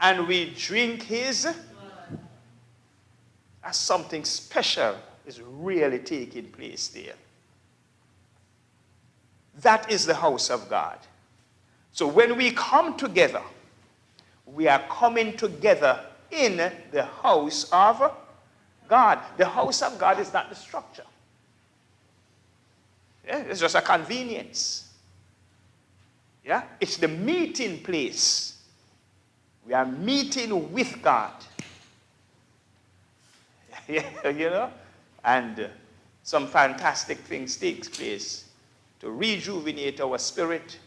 Speaker 1: and we drink his. That's something special is really taking place there. That is the house of God. So when we come together, we are coming together in the house of God. The house of God is not the structure. Yeah, it's just a convenience. Yeah, it's the meeting place. We are meeting with God. Yeah, you know, and some fantastic things takes place to rejuvenate our spirit,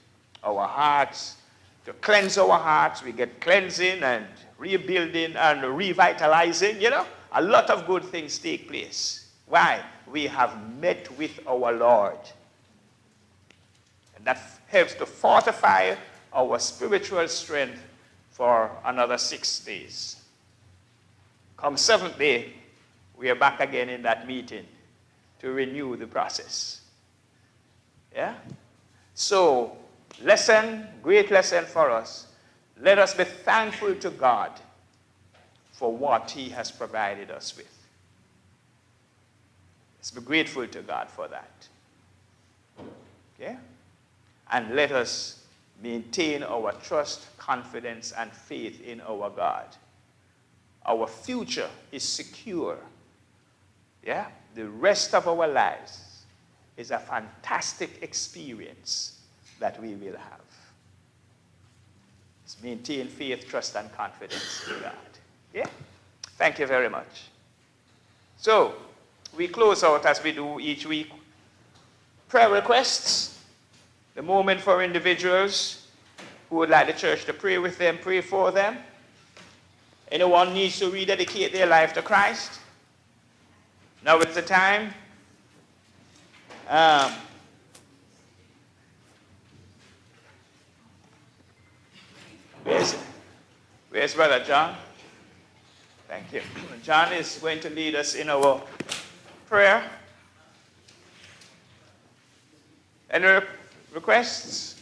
Speaker 1: our hearts, to cleanse our hearts. We get cleansing and rebuilding and revitalizing, you know. A lot of good things take place. Why? We have met with our Lord. And that helps to fortify our spiritual strength for another 6 days. Come 7th day, we are back again in that meeting to renew the process. Yeah? So, great lesson for us. Let us be thankful to God for what he has provided us with. Let's be grateful to God for that. Okay? And let us maintain our trust, confidence, and faith in our God. Our future is secure. Yeah? The rest of our lives is a fantastic experience that we will have. Let's maintain faith, trust, and confidence in God. Yeah? Thank you very much. So, we close out as we do each week. Prayer requests. The moment for individuals who would like the church to pray with them, pray for them. Anyone needs to rededicate their life to Christ. Now is the time. Where's Brother John? Thank you. John is going to lead us in our prayer. Any requests?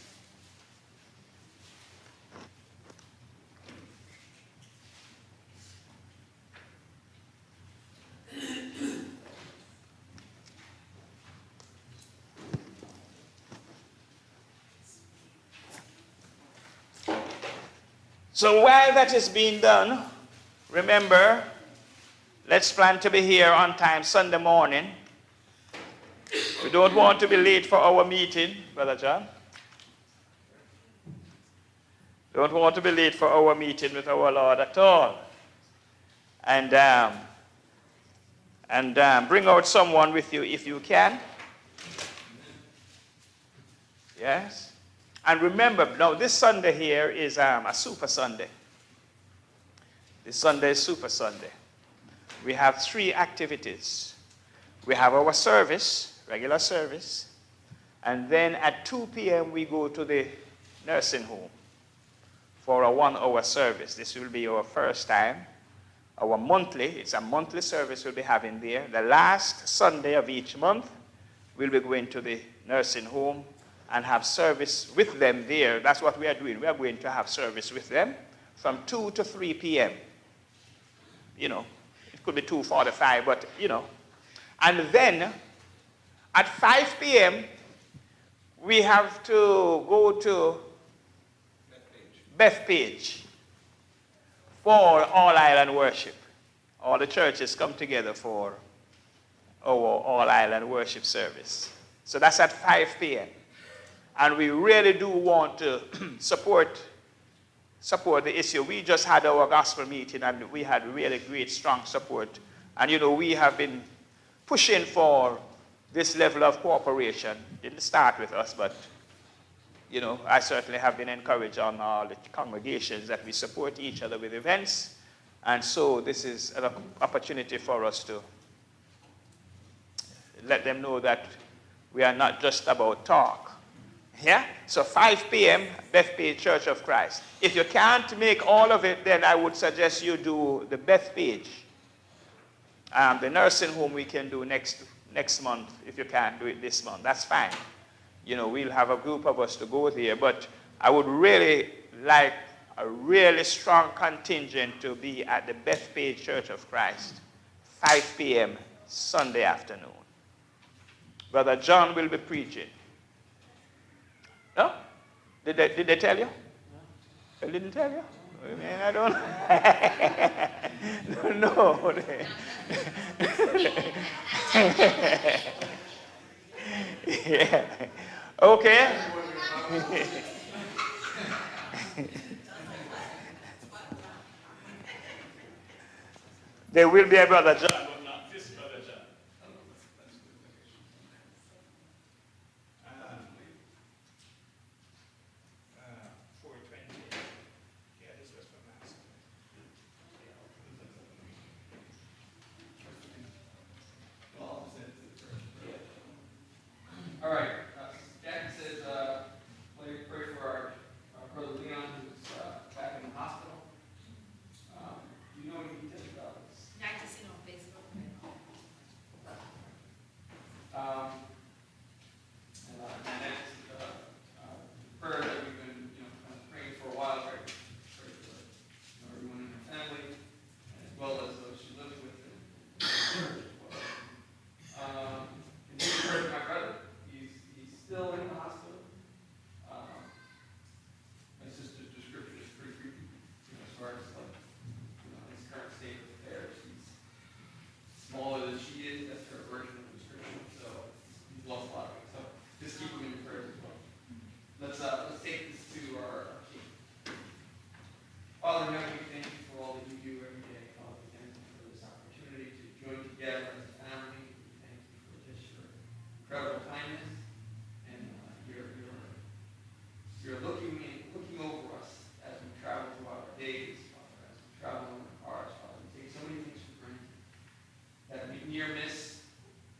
Speaker 1: So while that is being done, remember, let's plan to be here on time Sunday morning. We don't want to be late for our meeting, Brother John. Don't want to be late for our meeting with our Lord at all. And bring out someone with you if you can. Yes? And remember, now this Sunday here is a Super Sunday. This Sunday is Super Sunday. We have 3 activities. We have our service, regular service, and then at 2 p.m. we go to the nursing home for a 1-hour service. This will be our first time our monthly, it's a monthly service we'll be having there. The last Sunday of each month, we'll be going to the nursing home and have service with them there. That's what we are doing. We are going to have service with them from 2 to 3 p.m. You know, it could be 2:45, but, you know. And then at 5 p.m., we have to go to Bethpage for All Island worship. All the churches come together for our All Island worship service. So that's at 5 p.m. And we really do want to support the issue. We just had our gospel meeting and we had really great, strong support. And you know, we have been pushing for this level of cooperation. It didn't start with us, but you know, I certainly have been encouraged on all the congregations that we support each other with events. And so this is an opportunity for us to let them know that we are not just about talk. Yeah? So 5 p.m., Bethpage Church of Christ. If you can't make all of it, then I would suggest you do the Bethpage. The nursing home we can do next month. If you can't do it this month, that's fine. You know, we'll have a group of us to go there, but I would really like a really strong contingent to be at the Bethpage Church of Christ, 5 p.m. Sunday afternoon. Brother John will be preaching. No? Did they tell you? They didn't tell you? I mean, I don't know. Yeah. Okay. There will be a Brother John, but not this Brother John. 4:20. Yeah, this was from last.
Speaker 7: All right. Jackie says, pray for our brother Leon, who's back in the hospital. Do you know any details about this?
Speaker 2: I just seen on Facebook.
Speaker 7: And that's prayer that we've been, kind of praying for a while. Pray for everyone in her family, as well as those she lives with. And continue to pray for my brother. He's still in the hospital. My sister's description is pretty creepy, as far as his current state of affairs. He's smaller than she is. That's her version of the description. So he's lost a lot of weight. So just keep him in your prayers as well. Let's take this to our King. Father in heaven, we thank you for all that you do every day. Father, we thank you for this opportunity to join together as a family. We thank you for just your incredible kindness and you're looking over us as we travel throughout our days, Father, as we travel in our cars, Father. We take so many things for granted. That near miss,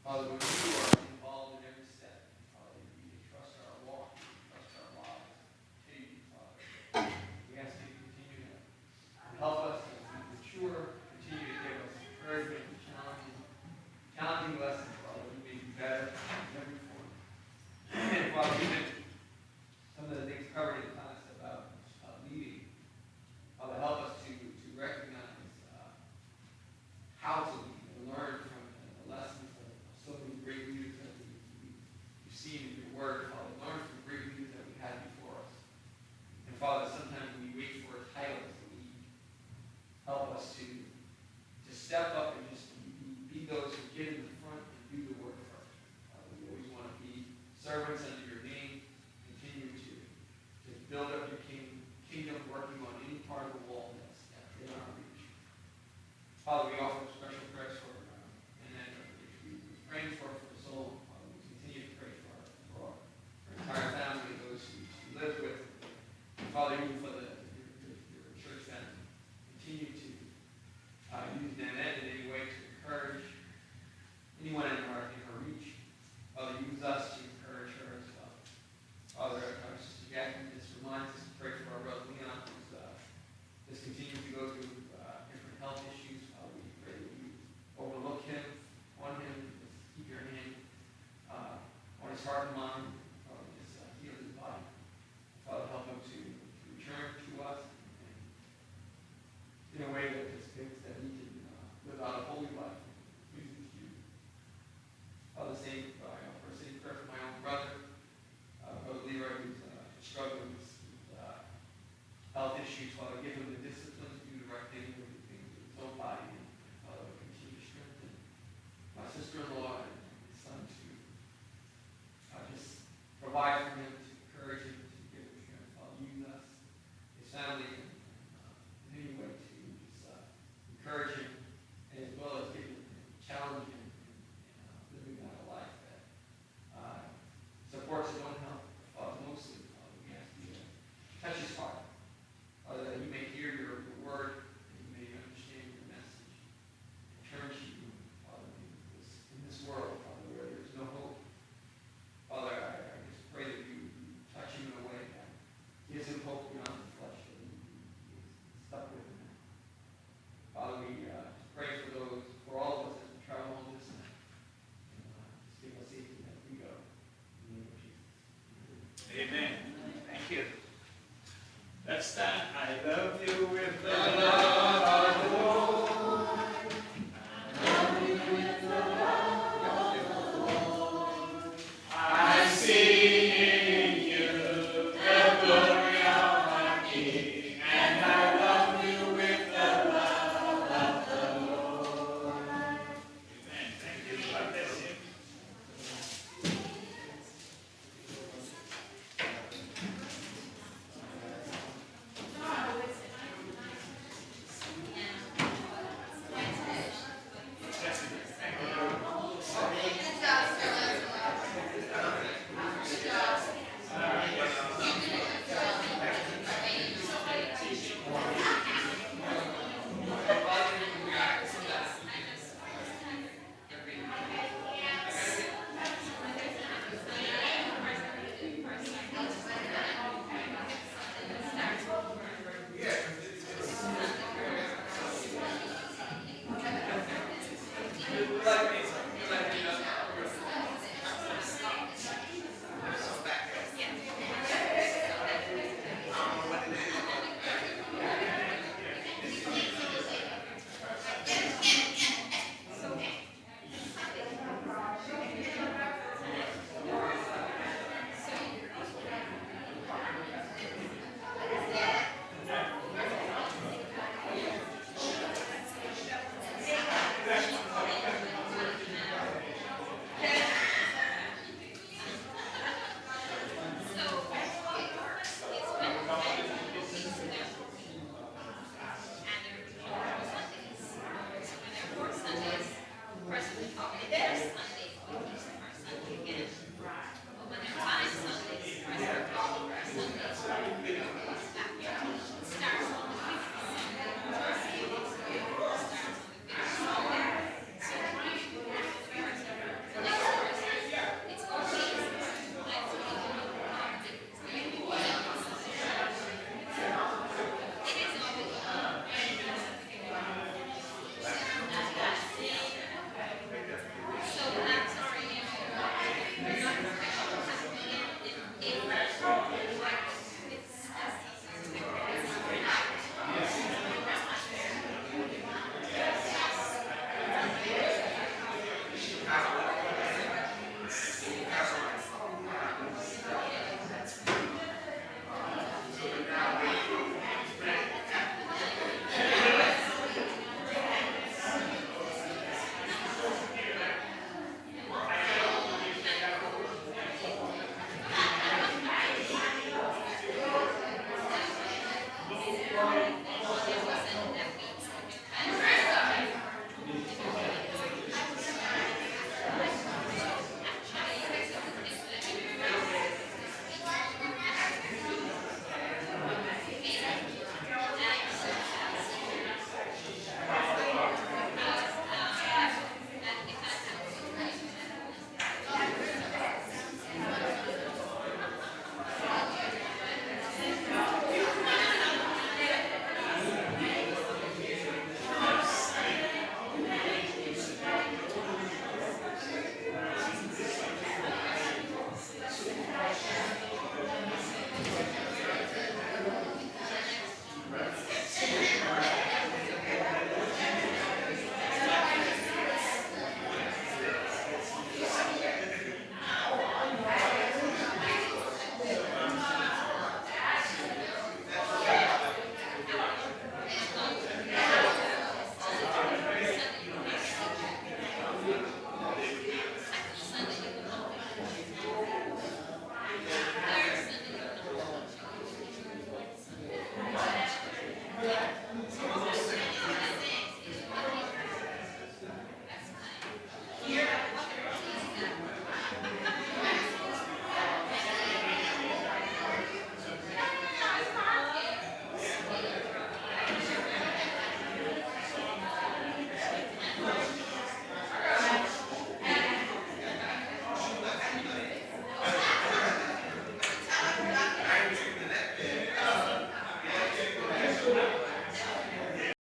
Speaker 7: Father, when you are involved in every step, Father, you trust our walk, you trust our lives. Take you, Father. We ask you to continue to help us as we mature, continue to give us encouragement, challenging lessons.